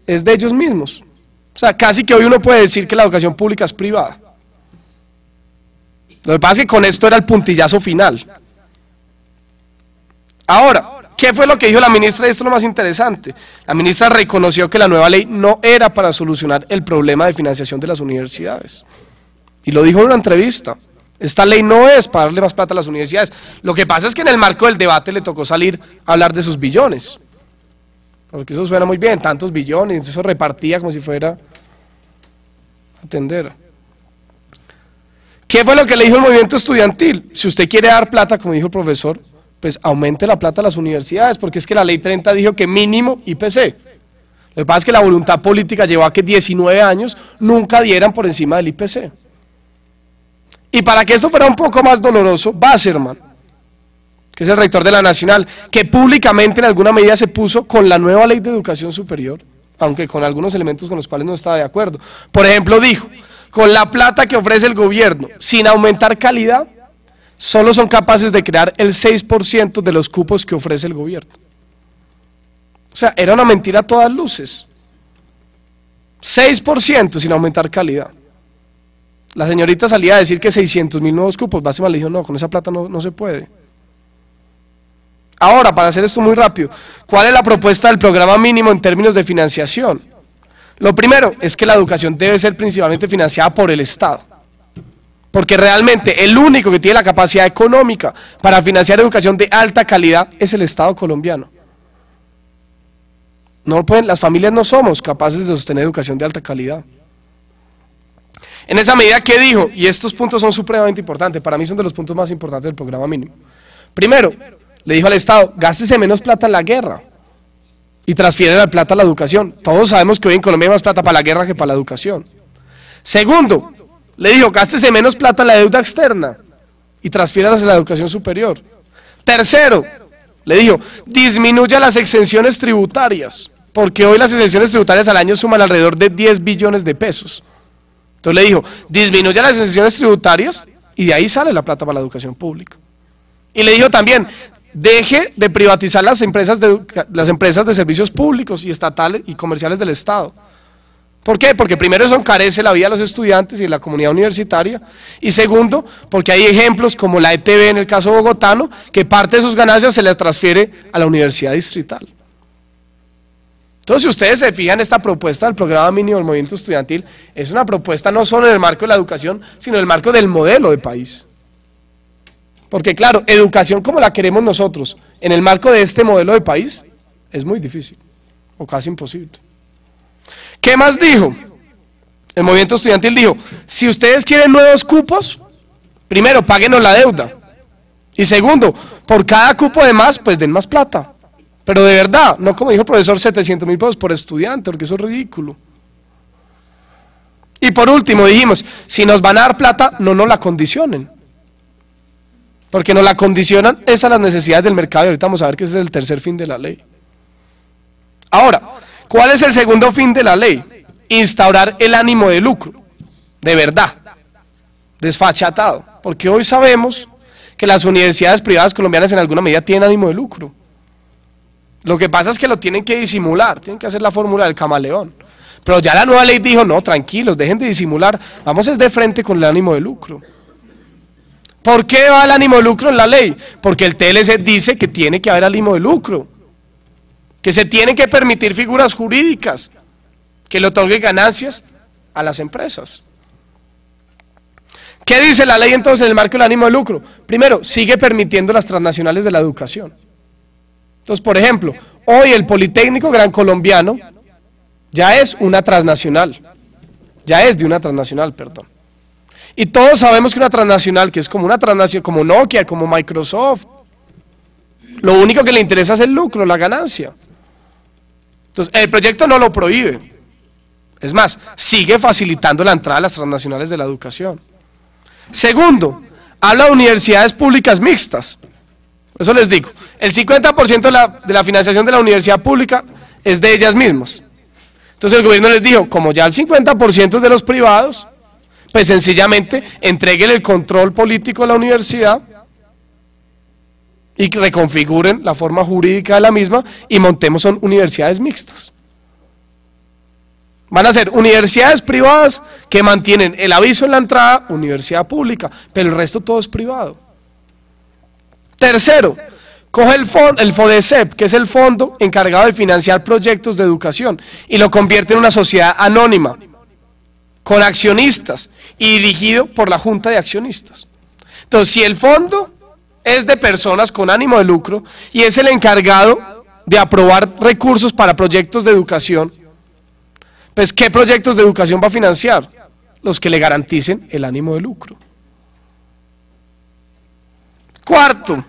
Speaker 2: es de ellos mismos. O sea, casi que hoy uno puede decir que la educación pública es privada. Lo que pasa es que con esto era el puntillazo final. Ahora, ¿Qué fue lo que dijo la ministra? Y esto es lo más interesante. La ministra reconoció que la nueva ley no era para solucionar el problema de financiación de las universidades. Y lo dijo en una entrevista. Esta ley no es para darle más plata a las universidades. Lo que pasa es que en el marco del debate le tocó salir a hablar de sus billones. Porque eso suena muy bien, tantos billones, eso repartía como si fuera a atender. ¿Qué fue lo que le dijo el movimiento estudiantil? Si usted quiere dar plata, como dijo el profesor, pues aumente la plata a las universidades, porque es que la ley 30 dijo que mínimo IPC. Lo que pasa es que la voluntad política llevó a que 19 años nunca dieran por encima del IPC. Y para que esto fuera un poco más doloroso, Wasserman, que es el rector de la Nacional, que públicamente en alguna medida se puso con la nueva ley de educación superior, aunque con algunos elementos con los cuales no estaba de acuerdo. Por ejemplo, dijo, con la plata que ofrece el gobierno, sin aumentar calidad, solo son capaces de crear el 6% de los cupos que ofrece el gobierno. O sea, era una mentira a todas luces. 6% sin aumentar calidad. La señorita salía a decir que 600.000 nuevos cupos, Wasserman le dijo, no, con esa plata no se puede. Ahora, para hacer esto muy rápido, ¿cuál es la propuesta del programa mínimo en términos de financiación? Lo primero es que la educación debe ser principalmente financiada por el Estado. Porque realmente el único que tiene la capacidad económica para financiar educación de alta calidad es el Estado colombiano. No pueden, las familias no somos capaces de sostener educación de alta calidad. En esa medida, ¿qué dijo? Y estos puntos son supremamente importantes, para mí son de los puntos más importantes del programa mínimo. Primero, le dijo al Estado, gástese menos plata en la guerra y transfiere la plata a la educación. Todos sabemos que hoy en Colombia hay más plata para la guerra que para la educación. Segundo, le dijo, gástese menos plata en la deuda externa y transfiérala a la educación superior. Tercero, le dijo, disminuya las exenciones tributarias, porque hoy las exenciones tributarias al año suman alrededor de 10 billones de pesos. Entonces le dijo, disminuya las exenciones tributarias y de ahí sale la plata para la educación pública. Y le dijo también, deje de privatizar las empresas de servicios públicos y estatales y comerciales del Estado. ¿Por qué? Porque primero eso encarece la vida de los estudiantes y de la comunidad universitaria, y segundo, porque hay ejemplos como la ETB en el caso bogotano, que parte de sus ganancias se les transfiere a la universidad distrital. Entonces, si ustedes se fijan, esta propuesta del programa mínimo del movimiento estudiantil es una propuesta no solo en el marco de la educación, sino en el marco del modelo de país. Porque claro, educación como la queremos nosotros, en el marco de este modelo de país, es muy difícil, o casi imposible. ¿Qué más dijo? El movimiento estudiantil dijo, si ustedes quieren nuevos cupos, primero, páguenos la deuda. Y segundo, por cada cupo de más, pues den más plata. Pero de verdad, no como dijo el profesor, 700.000 pesos por estudiante, porque eso es ridículo. Y por último dijimos, si nos van a dar plata, no nos la condicionen. Porque nos la condicionan es a las necesidades del mercado, y ahorita vamos a ver que ese es el tercer fin de la ley. Ahora, ¿cuál es el segundo fin de la ley? Instaurar el ánimo de lucro, de verdad, desfachatado, porque hoy sabemos que las universidades privadas colombianas en alguna medida tienen ánimo de lucro. Lo que pasa es que lo tienen que disimular, tienen que hacer la fórmula del camaleón. Pero ya la nueva ley dijo, no, tranquilos, dejen de disimular, vamos es de frente con el ánimo de lucro. ¿Por qué va el ánimo de lucro en la ley? Porque el TLC dice que tiene que haber ánimo de lucro, que se tienen que permitir figuras jurídicas que le otorguen ganancias a las empresas. ¿Qué dice la ley entonces en el marco del ánimo de lucro? Primero, sigue permitiendo las transnacionales de la educación. Entonces, por ejemplo, hoy el Politécnico Gran Colombiano ya es una transnacional, ya es de una transnacional, perdón. Y todos sabemos que una transnacional, que es como una transnacional, como Nokia, como Microsoft, lo único que le interesa es el lucro, la ganancia. Entonces, el proyecto no lo prohíbe. Es más, sigue facilitando la entrada a las transnacionales de la educación. Segundo, habla de universidades públicas mixtas. Eso les digo, el 50% de la financiación de la universidad pública es de ellas mismas. Entonces el gobierno les dijo, como ya el 50% es de los privados, pues sencillamente entreguen el control político a la universidad y reconfiguren la forma jurídica de la misma y montemos son universidades mixtas. Van a ser universidades privadas que mantienen el aviso en la entrada, universidad pública, pero el resto todo es privado. Tercero, coge el FODECEP, que es el fondo encargado de financiar proyectos de educación, y lo convierte en una sociedad anónima, con accionistas, y dirigido por la Junta de Accionistas. Entonces, si el fondo es de personas con ánimo de lucro, y es el encargado de aprobar recursos para proyectos de educación, pues ¿qué proyectos de educación va a financiar? Los que le garanticen el ánimo de lucro. Cuarto,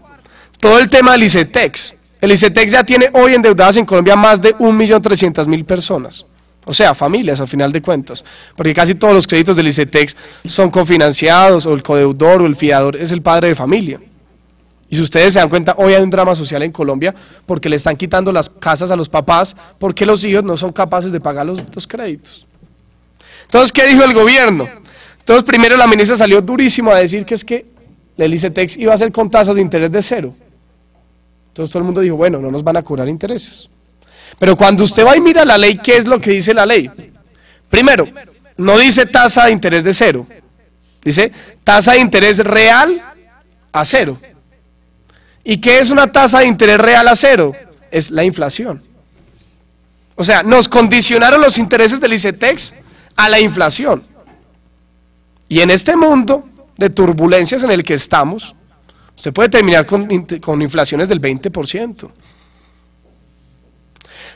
Speaker 2: todo el tema del ICETEX. El ICETEX ya tiene hoy endeudadas en Colombia más de 1.300.000 personas. O sea, familias, al final de cuentas. Porque casi todos los créditos del ICETEX son cofinanciados, o el codeudor o el fiador es el padre de familia. Y si ustedes se dan cuenta, hoy hay un drama social en Colombia porque le están quitando las casas a los papás porque los hijos no son capaces de pagar los créditos. Entonces, ¿qué dijo el gobierno? Entonces, primero la ministra salió durísimo a decir que es que el ICETEX iba a ser con tasas de interés de 0. Entonces todo el mundo dijo, bueno, no nos van a cobrar intereses. Pero cuando usted va y mira la ley, ¿qué es lo que dice la ley? Primero, no dice tasa de interés de 0, dice tasa de interés real a 0. ¿Y qué es una tasa de interés real a 0? Es la inflación. O sea, nos condicionaron los intereses del ICETEX a la inflación. Y en este mundo de turbulencias en el que estamos, usted puede terminar con inflaciones del 20%.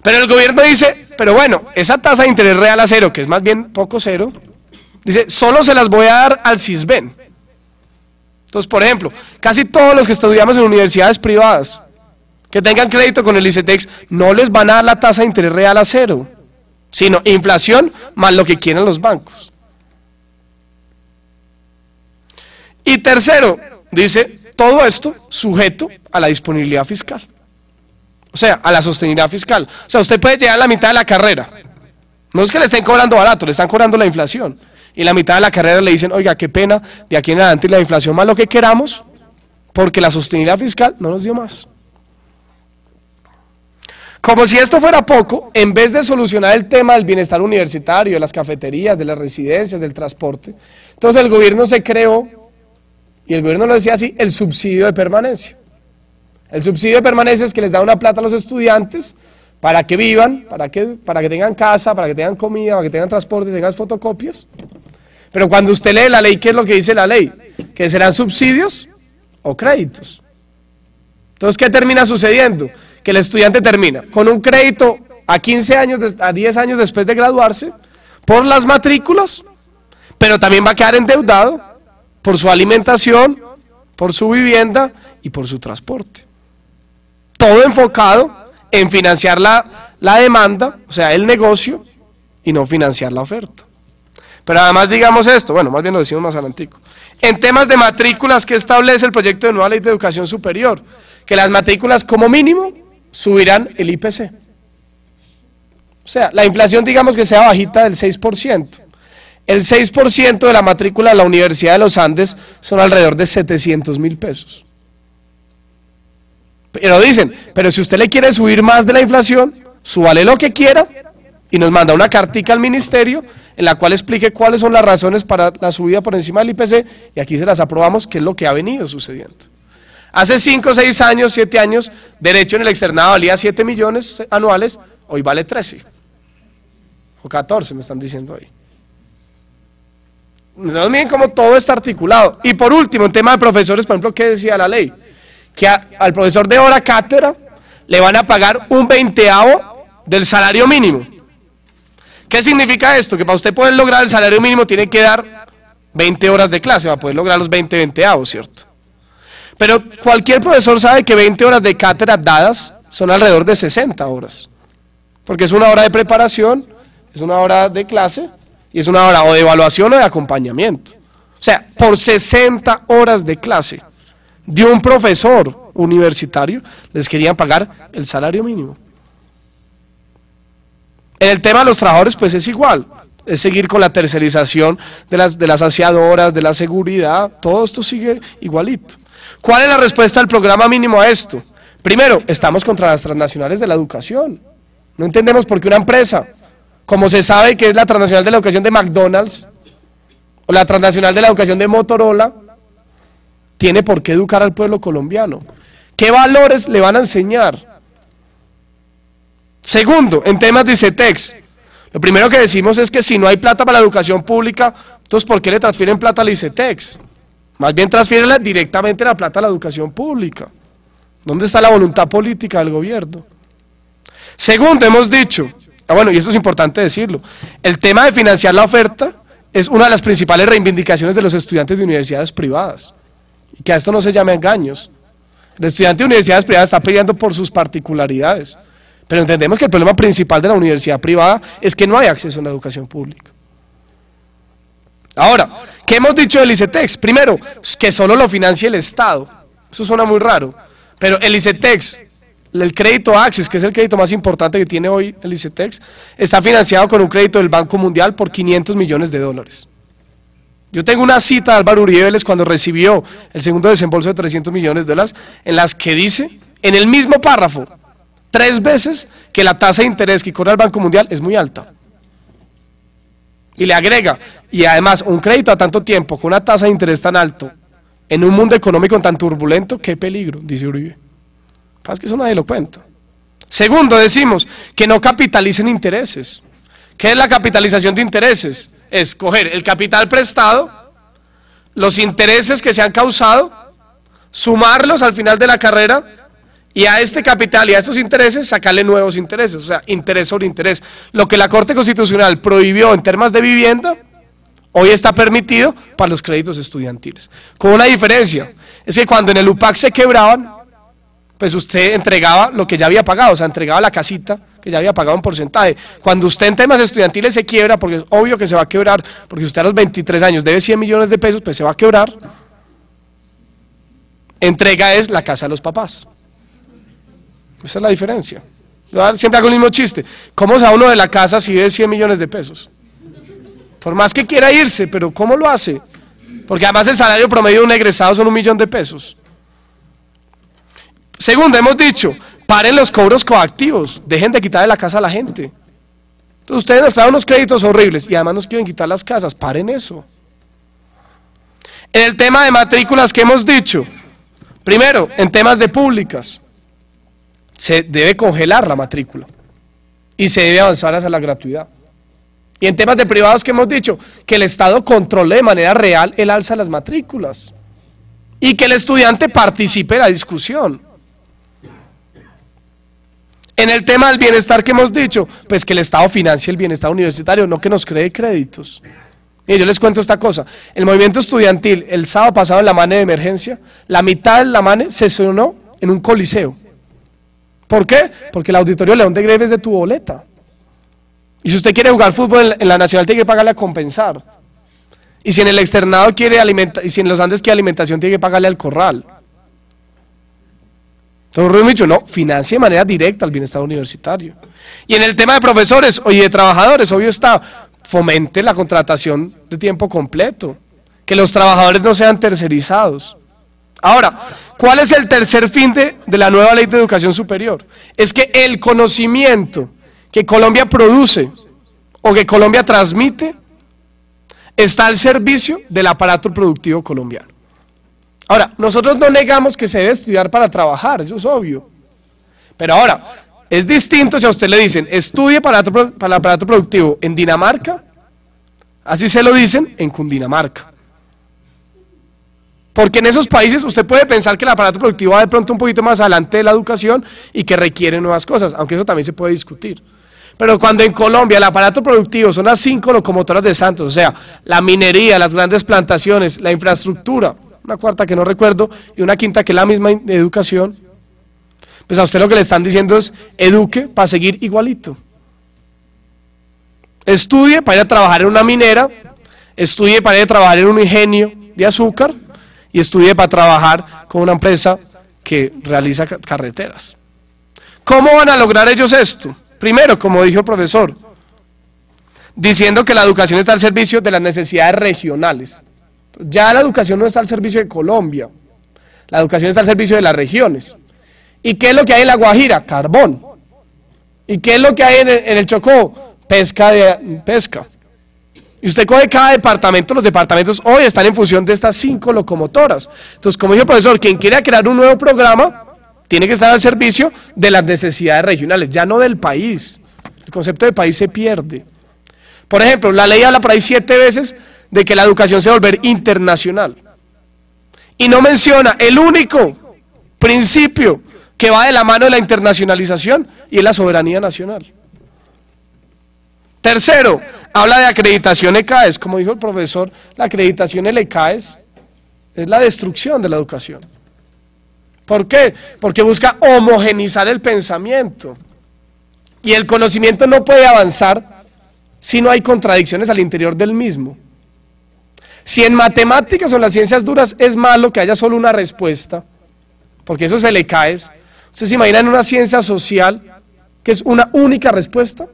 Speaker 2: Pero el gobierno dice, pero bueno, esa tasa de interés real a 0, que es más bien poco 0, dice, solo se las voy a dar al CISBEN. Entonces, por ejemplo, casi todos los que estudiamos en universidades privadas, que tengan crédito con el ICETEX, no les van a dar la tasa de interés real a 0, sino inflación más lo que quieran los bancos. Y tercero, dice, todo esto sujeto a la disponibilidad fiscal. O sea, a la sostenibilidad fiscal. O sea, usted puede llegar a la mitad de la carrera. No es que le estén cobrando barato, le están cobrando la inflación. Y en la mitad de la carrera le dicen, oiga, qué pena, de aquí en adelante la inflación más lo que queramos, porque la sostenibilidad fiscal no nos dio más. Como si esto fuera poco, en vez de solucionar el tema del bienestar universitario, de las cafeterías, de las residencias, del transporte, entonces el gobierno se creó, y el gobierno lo decía así, el subsidio de permanencia. El subsidio de permanencia es que les da una plata a los estudiantes para que vivan, para que tengan casa, para que tengan comida, para que tengan transporte, tengan fotocopias. Pero cuando usted lee la ley, ¿qué es lo que dice la ley? Que serán subsidios o créditos. Entonces, ¿qué termina sucediendo? Que el estudiante termina con un crédito a 15 años, a 10 años después de graduarse, por las matrículas, pero también va a quedar endeudado por su alimentación, por su vivienda y por su transporte. Todo enfocado en financiar la demanda, o sea, el negocio, y no financiar la oferta. Pero además digamos esto, bueno, más bien lo decimos más adelantico. En temas de matrículas, ¿qué establece el proyecto de nueva ley de educación superior? Que las matrículas como mínimo subirán el IPC. O sea, la inflación digamos que sea bajita del 6%. El 6% de la matrícula de la Universidad de los Andes son alrededor de 700.000 pesos. Pero dicen, pero si usted le quiere subir más de la inflación, súbale lo que quiera y nos manda una cartica al ministerio en la cual explique cuáles son las razones para la subida por encima del IPC y aquí se las aprobamos, que es lo que ha venido sucediendo. Hace 5, 6 años, 7 años, derecho en el externado valía 7 millones anuales, hoy vale 13 o 14 me están diciendo ahí. Entonces miren cómo todo está articulado. Y por último, en tema de profesores, por ejemplo, ¿qué decía la ley? Que al profesor de hora cátedra le van a pagar un 20avo del salario mínimo. ¿Qué significa esto? Que para usted poder lograr el salario mínimo tiene que dar 20 horas de clase, para poder lograr los 20 20avos, ¿cierto? Pero cualquier profesor sabe que 20 horas de cátedra dadas son alrededor de 60 horas. Porque es una hora de preparación, es una hora de clase, y es una hora o de evaluación o de acompañamiento. O sea, por 60 horas de clase de un profesor universitario les querían pagar el salario mínimo. En el tema de los trabajadores pues es igual, es seguir con la tercerización de las aseadoras, de la seguridad, todo esto sigue igualito. ¿Cuál es la respuesta del programa mínimo a esto? Primero, estamos contra las transnacionales de la educación. No entendemos por qué una empresa, como se sabe que es la transnacional de la educación de McDonald's, o la transnacional de la educación de Motorola, tiene por qué educar al pueblo colombiano. ¿Qué valores le van a enseñar? Segundo, en temas de ICETEX, lo primero que decimos es que si no hay plata para la educación pública, entonces ¿por qué le transfieren plata al ICETEX? Más bien transfieren directamente la plata a la educación pública. ¿Dónde está la voluntad política del gobierno? Segundo, hemos dicho, bueno, y esto es importante decirlo, el tema de financiar la oferta es una de las principales reivindicaciones de los estudiantes de universidades privadas. Y que a esto no se llame engaños. El estudiante de universidades privadas está peleando por sus particularidades, pero entendemos que el problema principal de la universidad privada es que no hay acceso a la educación pública. Ahora, ¿qué hemos dicho del ICETEX? Primero, que solo lo financie el Estado. Eso suena muy raro, pero el ICETEX, el crédito Access, que es el crédito más importante que tiene hoy el ICETEX, está financiado con un crédito del Banco Mundial por $500 millones. Yo tengo una cita de Álvaro Uribe Vélez cuando recibió el segundo desembolso de $300 millones, en las que dice, en el mismo párrafo, 3 veces que la tasa de interés que cobra el Banco Mundial es muy alta. Y le agrega, y además un crédito a tanto tiempo, con una tasa de interés tan alto, en un mundo económico tan turbulento, qué peligro, dice Uribe. Pasa que eso nadie lo cuenta. Segundo, decimos que no capitalicen intereses. ¿Qué es la capitalización de intereses? Es coger el capital prestado, los intereses que se han causado, sumarlos al final de la carrera, y a este capital y a estos intereses sacarle nuevos intereses, o sea, interés sobre interés. Lo que la Corte Constitucional prohibió en temas de vivienda, hoy está permitido para los créditos estudiantiles. Con una diferencia, es que cuando en el UPAC se quebraban, pues usted entregaba lo que ya había pagado, o sea, entregaba la casita que ya había pagado en porcentaje. Cuando usted en temas estudiantiles se quiebra, porque es obvio que se va a quebrar, porque usted a los 23 años debe 100 millones de pesos, pues se va a quebrar, entrega es la casa de los papás. Esa es la diferencia. Yo siempre hago el mismo chiste. ¿Cómo se va uno de la casa si debe 100 millones de pesos? Por más que quiera irse, pero ¿cómo lo hace? Porque además el salario promedio de un egresado son $1 millón de pesos. Segundo, hemos dicho, paren los cobros coactivos, dejen de quitarle la casa a la gente. Entonces ustedes nos traen unos créditos horribles y además nos quieren quitar las casas, paren eso. En el tema de matrículas, ¿qué hemos dicho? Primero, en temas de públicas, se debe congelar la matrícula y se debe avanzar hacia la gratuidad. Y en temas de privados, ¿qué hemos dicho? Que el Estado controle de manera real el alza de las matrículas y que el estudiante participe en la discusión. En el tema del bienestar, ¿qué hemos dicho? Pues que el Estado financie el bienestar universitario, no que nos cree créditos. Mire, yo les cuento esta cosa, el movimiento estudiantil, el sábado pasado en la MANE de emergencia, la mitad de la MANE se sonó en un coliseo. ¿Por qué? Porque el Auditorio León de Greves es de tu boleta. Y si usted quiere jugar fútbol en la Nacional, tiene que pagarle a compensar. Y si en el externado quiere alimentar, y si en los Andes quiere alimentación, tiene que pagarle al corral. Entonces, hemos dicho, no, financie de manera directa el bienestar universitario. Y en el tema de profesores y de trabajadores, obvio está, fomente la contratación de tiempo completo, que los trabajadores no sean tercerizados. Ahora, ¿cuál es el tercer fin de la nueva ley de educación superior? Es que el conocimiento que Colombia produce o que Colombia transmite está al servicio del aparato productivo colombiano. Ahora, nosotros no negamos que se debe estudiar para trabajar, eso es obvio. Pero ahora, es distinto si a usted le dicen, estudie para el aparato productivo en Dinamarca, así se lo dicen en Cundinamarca. Porque en esos países usted puede pensar que el aparato productivo va de pronto un poquito más adelante de la educación y que requiere nuevas cosas, aunque eso también se puede discutir. Pero cuando en Colombia el aparato productivo son las 5 locomotoras de Santos, o sea, la minería, las grandes plantaciones, la infraestructura, una cuarta que no recuerdo y una quinta que es la misma de educación, pues a usted lo que le están diciendo es eduque para seguir igualito. Estudie para ir a trabajar en una minera, estudie para ir a trabajar en un ingenio de azúcar, y estudie para trabajar con una empresa que realiza carreteras. ¿Cómo van a lograr ellos esto? Primero, como dijo el profesor, diciendo que la educación está al servicio de las necesidades regionales. Ya la educación no está al servicio de Colombia, la educación está al servicio de las regiones. ¿Y qué es lo que hay en La Guajira? Carbón. ¿Y qué es lo que hay en el Chocó? Pesca. Y usted coge cada departamento, los departamentos hoy están en función de estas 5 locomotoras. Entonces, como dijo el profesor, quien quiera crear un nuevo programa, tiene que estar al servicio de las necesidades regionales, ya no del país. El concepto de país se pierde. Por ejemplo, la ley habla por ahí 7 veces de que la educación se va a volver internacional. Y no menciona el único principio que va de la mano de la internacionalización, y es la soberanía nacional. Tercero, habla de acreditación ECAES. Como dijo el profesor, la acreditación del ECAES es la destrucción de la educación. ¿Por qué? Porque busca homogenizar el pensamiento. Y el conocimiento no puede avanzar si no hay contradicciones al interior del mismo. Si en matemáticas o en las ciencias duras es malo que haya solo una respuesta, porque eso se le cae, ¿ustedes se imaginan una ciencia social que es una única respuesta?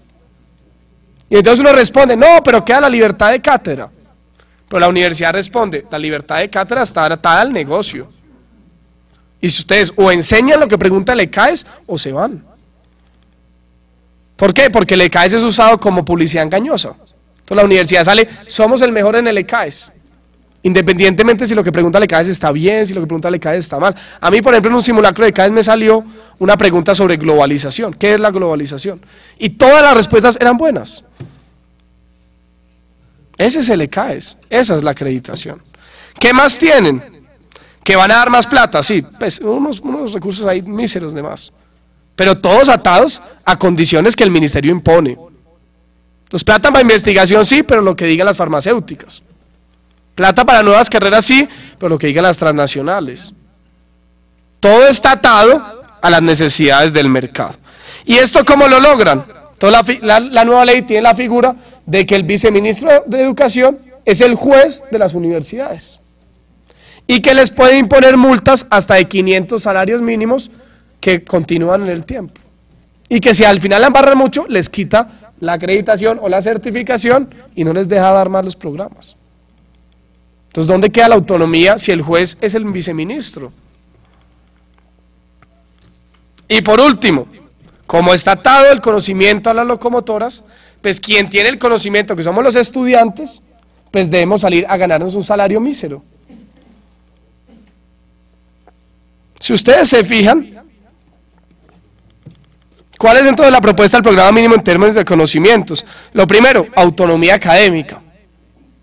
Speaker 2: Y entonces uno responde, no, pero queda la libertad de cátedra. Pero la universidad responde, la libertad de cátedra está atada al negocio. Y si ustedes o enseñan lo que pregunta el ECAES o se van. ¿Por qué? Porque el ECAES es usado como publicidad engañosa. Entonces la universidad sale, somos el mejor en el ECAES. Independientemente si lo que pregunta el ECAES está bien, si lo que pregunta el ECAES está mal. A mí, por ejemplo, en un simulacro de ECAES me salió una pregunta sobre globalización. ¿Qué es la globalización? Y todas las respuestas eran buenas. Ese es el ECAES, esa es la acreditación. ¿Qué más tienen? Que van a dar más plata, sí, pues unos recursos ahí míseros de más. Pero todos atados a condiciones que el ministerio impone. Entonces, plata para investigación sí, pero lo que digan las farmacéuticas. Plata para nuevas carreras sí, pero lo que digan las transnacionales. Todo está atado a las necesidades del mercado. ¿Y esto cómo lo logran? Entonces, la nueva ley tiene la figura de que el viceministro de Educación es el juez de las universidades y que les puede imponer multas hasta de 500 salarios mínimos que continúan en el tiempo. Y que si al final la embarran mucho, les quita la acreditación o la certificación y no les deja dar más los programas. Entonces, ¿dónde queda la autonomía si el juez es el viceministro? Y por último, como está atado el conocimiento a las locomotoras, pues quien tiene el conocimiento, que somos los estudiantes, pues debemos salir a ganarnos un salario mísero. Si ustedes se fijan, ¿cuál es entonces la propuesta del programa mínimo en términos de conocimientos? Lo primero, autonomía académica.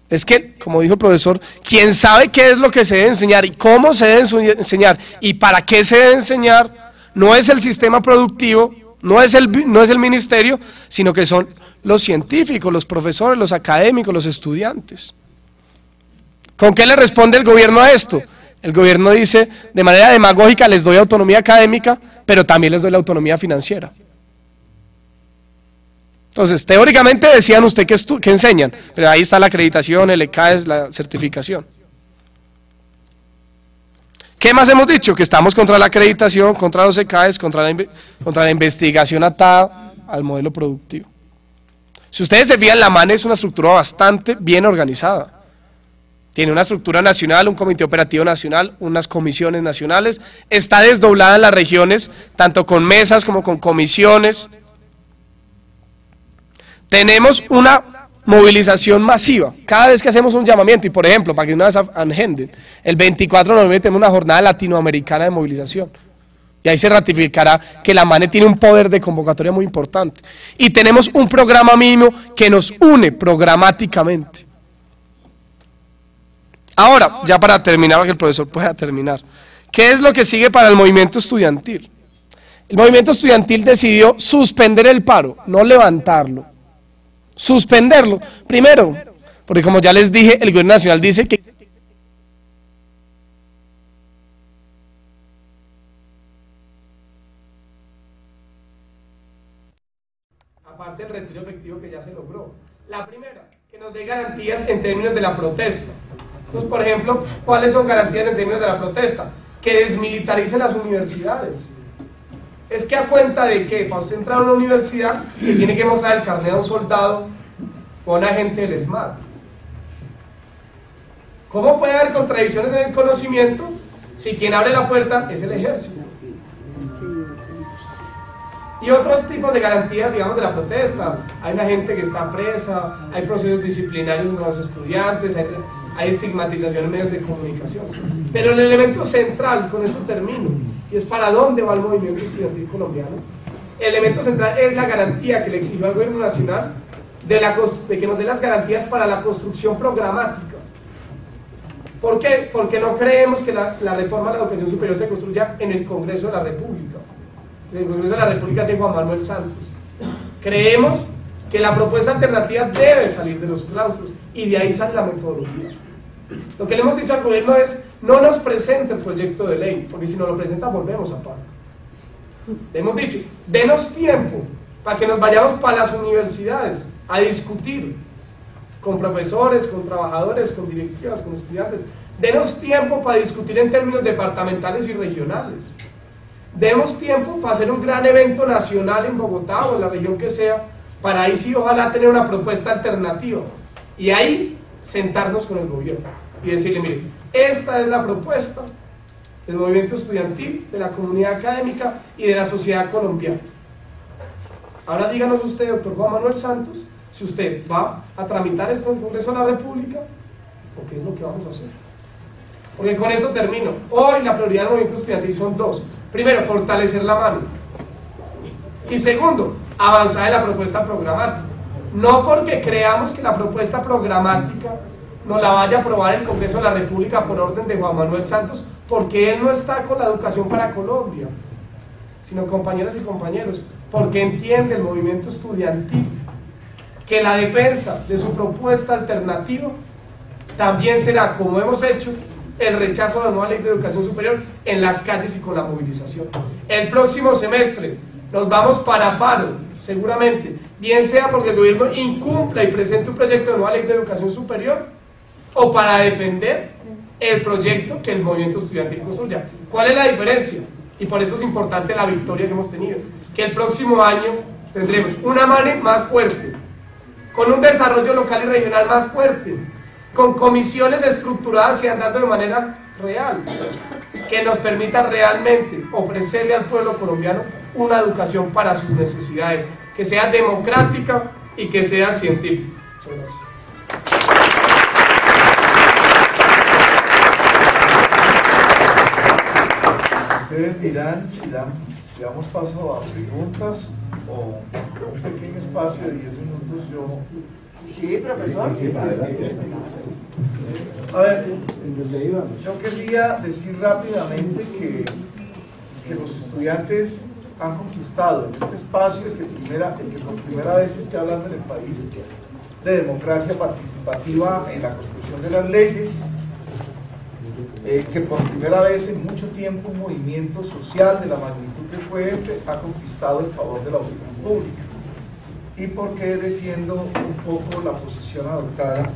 Speaker 2: Es que, como dijo el profesor, quien sabe qué es lo que se debe enseñar y cómo se debe enseñar y para qué se debe enseñar, no es el sistema productivo, no es el ministerio, sino que son los científicos, los profesores, los académicos, los estudiantes. ¿Con qué le responde el gobierno a esto? El gobierno dice, de manera demagógica, les doy autonomía académica, pero también les doy la autonomía financiera. Entonces, teóricamente decían usted que enseñan, pero ahí está la acreditación, el ECAES, la certificación. ¿Qué más hemos dicho? Que estamos contra la acreditación, contra los ECAES, contra la investigación atada al modelo productivo. Si ustedes se fijan, la MANE es una estructura bastante bien organizada. Tiene una estructura nacional, un comité operativo nacional, unas comisiones nacionales, está desdoblada en las regiones, tanto con mesas como con comisiones. Tenemos una movilización masiva, cada vez que hacemos un llamamiento, y por ejemplo, para que una vez agenden, el 24 de noviembre tenemos una jornada latinoamericana de movilización, y ahí se ratificará que la MANE tiene un poder de convocatoria muy importante, y tenemos un programa mínimo que nos une programáticamente. Ahora, ya para terminar, para que el profesor pueda terminar, ¿qué es lo que sigue para el movimiento estudiantil? El movimiento estudiantil decidió suspender el paro, no levantarlo. Suspenderlo, primero, porque como ya les dije, el gobierno nacional dice que aparte del retiro efectivo que ya se logró. La primera, que nos dé garantías en términos de la protesta. Entonces, por ejemplo, ¿cuáles son garantías en términos de la protesta? Que desmilitaricen las universidades. Es que a cuenta de que para usted entrar a una universidad le tiene que mostrar el carnet de un soldado o un agente del SMAT. ¿Cómo puede haber contradicciones en el conocimiento si quien abre la puerta es el ejército? Y otros tipos de garantías, digamos, de la protesta. Hay una gente que está presa, hay procesos disciplinarios de los estudiantes,
Speaker 3: hay estigmatización en medios de comunicación. Pero el elemento central, con eso termino, y es para dónde va el movimiento estudiantil colombiano. El elemento central es la garantía que le exigió al gobierno nacional de que nos dé las garantías para la construcción programática. ¿Por qué? Porque no creemos que la reforma a la educación superior se construya en el Congreso de la República. En el Congreso de la República de Juan Manuel Santos. Creemos que la propuesta alternativa debe salir de los claustros y de ahí sale la metodología. Lo que le hemos dicho al gobierno es: no nos presente el proyecto de ley, porque si nos lo presenta volvemos a parar. Le hemos dicho: denos tiempo para que nos vayamos para las universidades a discutir con profesores, con trabajadores, con directivas, con estudiantes. Denos tiempo para discutir en términos departamentales y regionales. Demos tiempo para hacer un gran evento nacional en Bogotá o en la región que sea, para ahí sí ojalá tener una propuesta alternativa y ahí sentarnos con el gobierno y decirle: mire, esta es la propuesta del movimiento estudiantil, de la comunidad académica y de la sociedad colombiana. Ahora díganos usted, doctor Juan Manuel Santos, si usted va a tramitar esto en el Congreso de la República o qué es lo que vamos a hacer. Porque con esto termino. Hoy la prioridad del movimiento estudiantil son dos: primero, fortalecer la mano, y segundo, avanzar en la propuesta programática. No porque creamos que la propuesta programática nos la vaya a aprobar el Congreso de la República por orden de Juan Manuel Santos, porque él no está con la educación para Colombia, sino, compañeras y compañeros, porque entiende el movimiento estudiantil que la defensa de su propuesta alternativa también será, como hemos hecho, el rechazo a la nueva ley de educación superior en las calles y con la movilización. El próximo semestre nos vamos para paro, seguramente, bien sea porque el gobierno incumpla y presente un proyecto de nueva ley de educación superior, o para defender el proyecto que el movimiento estudiantil construya. ¿Cuál es la diferencia? Y por eso es importante la victoria que hemos tenido, que el próximo año tendremos una MANE más fuerte, con un desarrollo local y regional más fuerte, con comisiones estructuradas y andando de manera real, que nos permita realmente ofrecerle al pueblo colombiano una educación para sus necesidades, que sea democrática y que sea científica. Muchas gracias.
Speaker 4: Ustedes dirán si damos paso a preguntas o un pequeño espacio de 10 minutos. Sí, profesor. A ver, yo quería decir rápidamente que los estudiantes han conquistado en este espacio, el que por primera vez esté hablando en el país de democracia participativa en la construcción de las leyes, que por primera vez en mucho tiempo un movimiento social de la magnitud que fue este ha conquistado el favor de la opinión pública. Y porque defiendo un poco la posición adoptada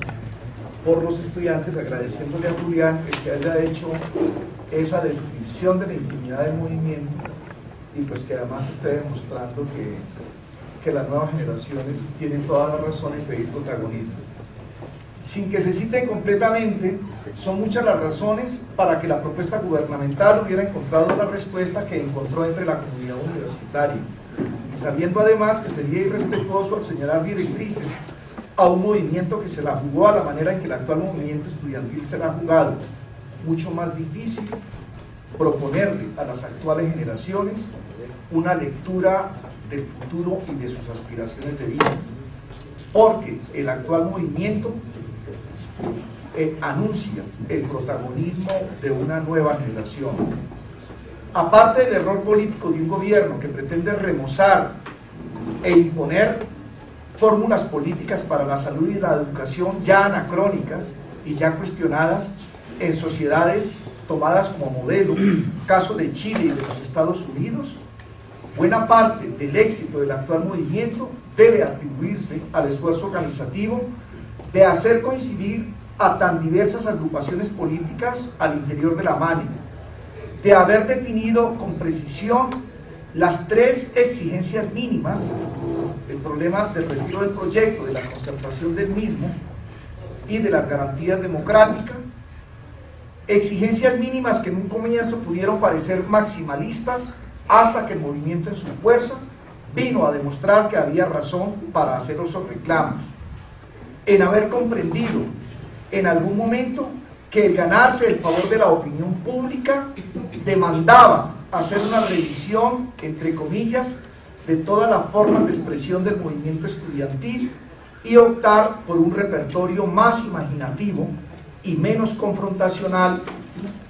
Speaker 4: por los estudiantes, agradeciéndole a Julián el que haya hecho esa descripción de la intimidad del movimiento y pues que además esté demostrando que las nuevas generaciones tienen toda la razón en pedir protagonismo. Sin que se citen completamente, son muchas las razones para que la propuesta gubernamental hubiera encontrado la respuesta que encontró entre la comunidad universitaria, y sabiendo además que sería irrespetuoso al señalar directrices a un movimiento que se la jugó a la manera en que el actual movimiento estudiantil se la ha jugado. Mucho más difícil proponerle a las actuales generaciones una lectura del futuro y de sus aspiraciones de vida, porque el actual movimiento anuncia el protagonismo de una nueva generación. Aparte del error político de un gobierno que pretende remozar e imponer fórmulas políticas para la salud y la educación ya anacrónicas y ya cuestionadas en sociedades tomadas como modelo, caso de Chile y de los Estados Unidos, buena parte del éxito del actual movimiento debe atribuirse al esfuerzo organizativo de hacer coincidir a tan diversas agrupaciones políticas al interior de la MANE, de haber definido con precisión las tres exigencias mínimas: el problema del retiro del proyecto, de la concertación del mismo y de las garantías democráticas, exigencias mínimas que en un comienzo pudieron parecer maximalistas, hasta que el movimiento en su fuerza vino a demostrar que había razón para hacer esos reclamos, en haber comprendido en algún momento que el ganarse el favor de la opinión pública demandaba hacer una revisión, entre comillas, de todas las formas de expresión del movimiento estudiantil y optar por un repertorio más imaginativo y menos confrontacional,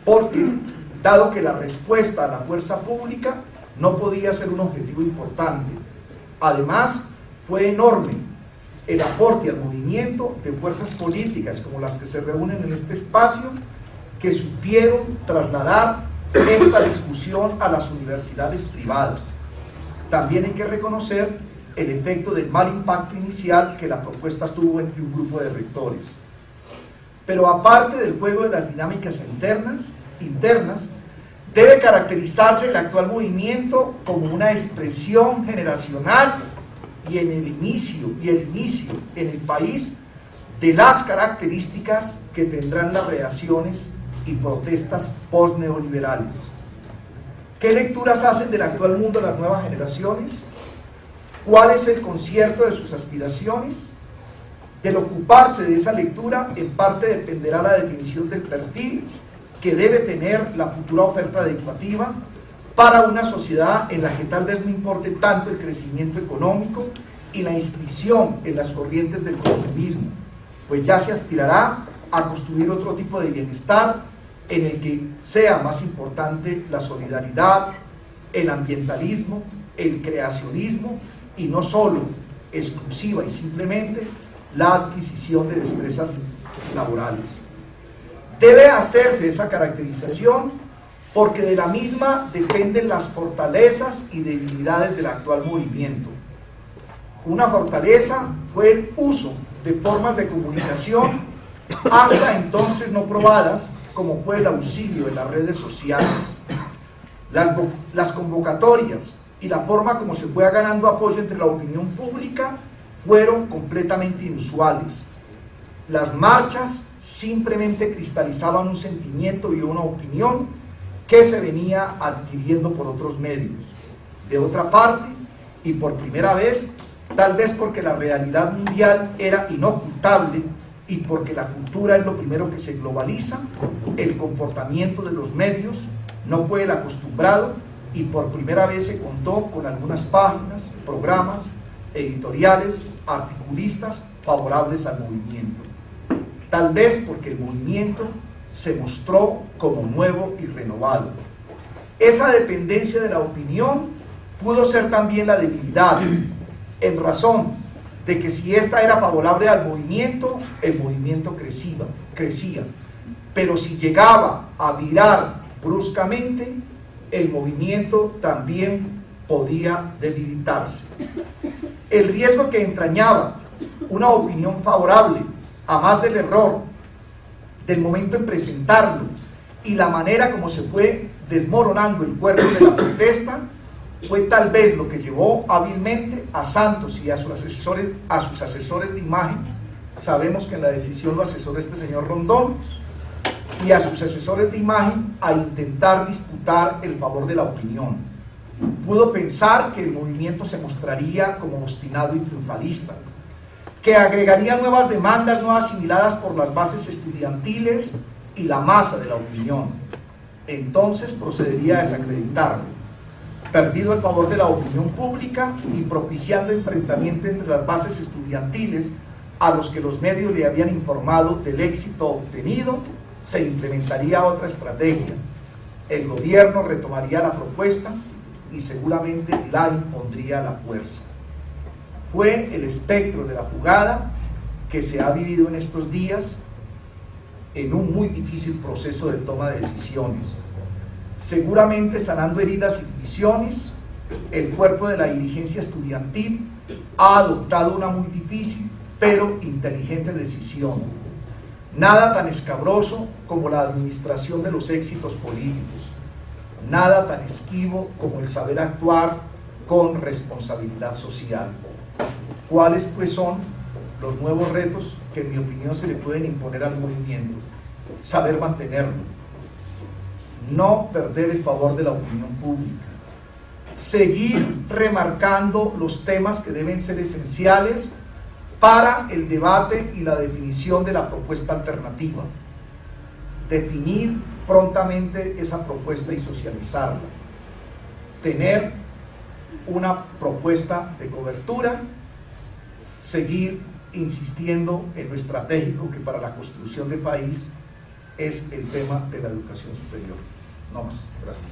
Speaker 4: porque, dado que la respuesta a la fuerza pública no podía ser un objetivo importante, además fue enorme el aporte al movimiento de fuerzas políticas como las que se reúnen en este espacio, que supieron trasladar esta discusión a las universidades privadas. También hay que reconocer el efecto del mal impacto inicial que la propuesta tuvo entre un grupo de rectores. Pero aparte del juego de las dinámicas internas, debe caracterizarse el actual movimiento como una expresión generacional y el inicio en el país de las características que tendrán las reacciones y protestas post-neoliberales. ¿Qué lecturas hacen del actual mundo las nuevas generaciones? ¿Cuál es el concierto de sus aspiraciones? Del ocuparse de esa lectura, en parte dependerá la definición del perfil que debe tener la futura oferta educativa para una sociedad en la que tal vez no importe tanto el crecimiento económico y la inscripción en las corrientes del consumismo, pues ya se aspirará a construir otro tipo de bienestar en el que sea más importante la solidaridad, el ambientalismo, el creacionismo y no solo, exclusiva y simplemente, la adquisición de destrezas laborales. Debe hacerse esa caracterización porque de la misma dependen las fortalezas y debilidades del actual movimiento. Una fortaleza fue el uso de formas de comunicación hasta entonces no probadas, como fue el auxilio de las redes sociales. Las convocatorias y la forma como se fue ganando apoyo entre la opinión pública fueron completamente inusuales. Las marchas simplemente cristalizaban un sentimiento y una opinión que se venía adquiriendo por otros medios. De otra parte, y por primera vez, tal vez porque la realidad mundial era inocultable y porque la cultura es lo primero que se globaliza, el comportamiento de los medios no fue el acostumbrado y por primera vez se contó con algunas páginas, programas, editoriales, articulistas favorables al movimiento. Tal vez porque el movimiento se mostró como nuevo y renovado. Esa dependencia de la opinión pudo ser también la debilidad, en razón de que si ésta era favorable al movimiento, el movimiento crecía. Pero si llegaba a virar bruscamente, el movimiento también podía debilitarse. El riesgo que entrañaba una opinión favorable, a más del error del momento en presentarlo y la manera como se fue desmoronando el cuerpo de la protesta, fue tal vez lo que llevó hábilmente a Santos y a sus asesores de imagen. Sabemos que en la decisión lo asesoró este señor Rondón, y a sus asesores de imagen a intentar disputar el favor de la opinión. Pudo pensar que el movimiento se mostraría como obstinado y triunfalista, que agregaría nuevas demandas no asimiladas por las bases estudiantiles y la masa de la opinión. Entonces procedería a desacreditarlo. Perdido el favor de la opinión pública y propiciando enfrentamiento entre las bases estudiantiles a los que los medios le habían informado del éxito obtenido, se implementaría otra estrategia. El gobierno retomaría la propuesta y seguramente la impondría a la fuerza. Fue el espectro de la jugada que se ha vivido en estos días en un muy difícil proceso de toma de decisiones. Seguramente sanando heridas y divisiones, el cuerpo de la dirigencia estudiantil ha adoptado una muy difícil pero inteligente decisión. Nada tan escabroso como la administración de los éxitos políticos, nada tan esquivo como el saber actuar con responsabilidad social. ¿Cuáles pues son los nuevos retos que en mi opinión se le pueden imponer al movimiento? Saber mantenerlo, no perder el favor de la opinión pública, seguir remarcando los temas que deben ser esenciales para el debate y la definición de la propuesta alternativa. Definir prontamente esa propuesta y socializarla. Tener una propuesta de cobertura, seguir insistiendo en lo estratégico que para la construcción de país es el tema de la educación superior. No más. Gracias.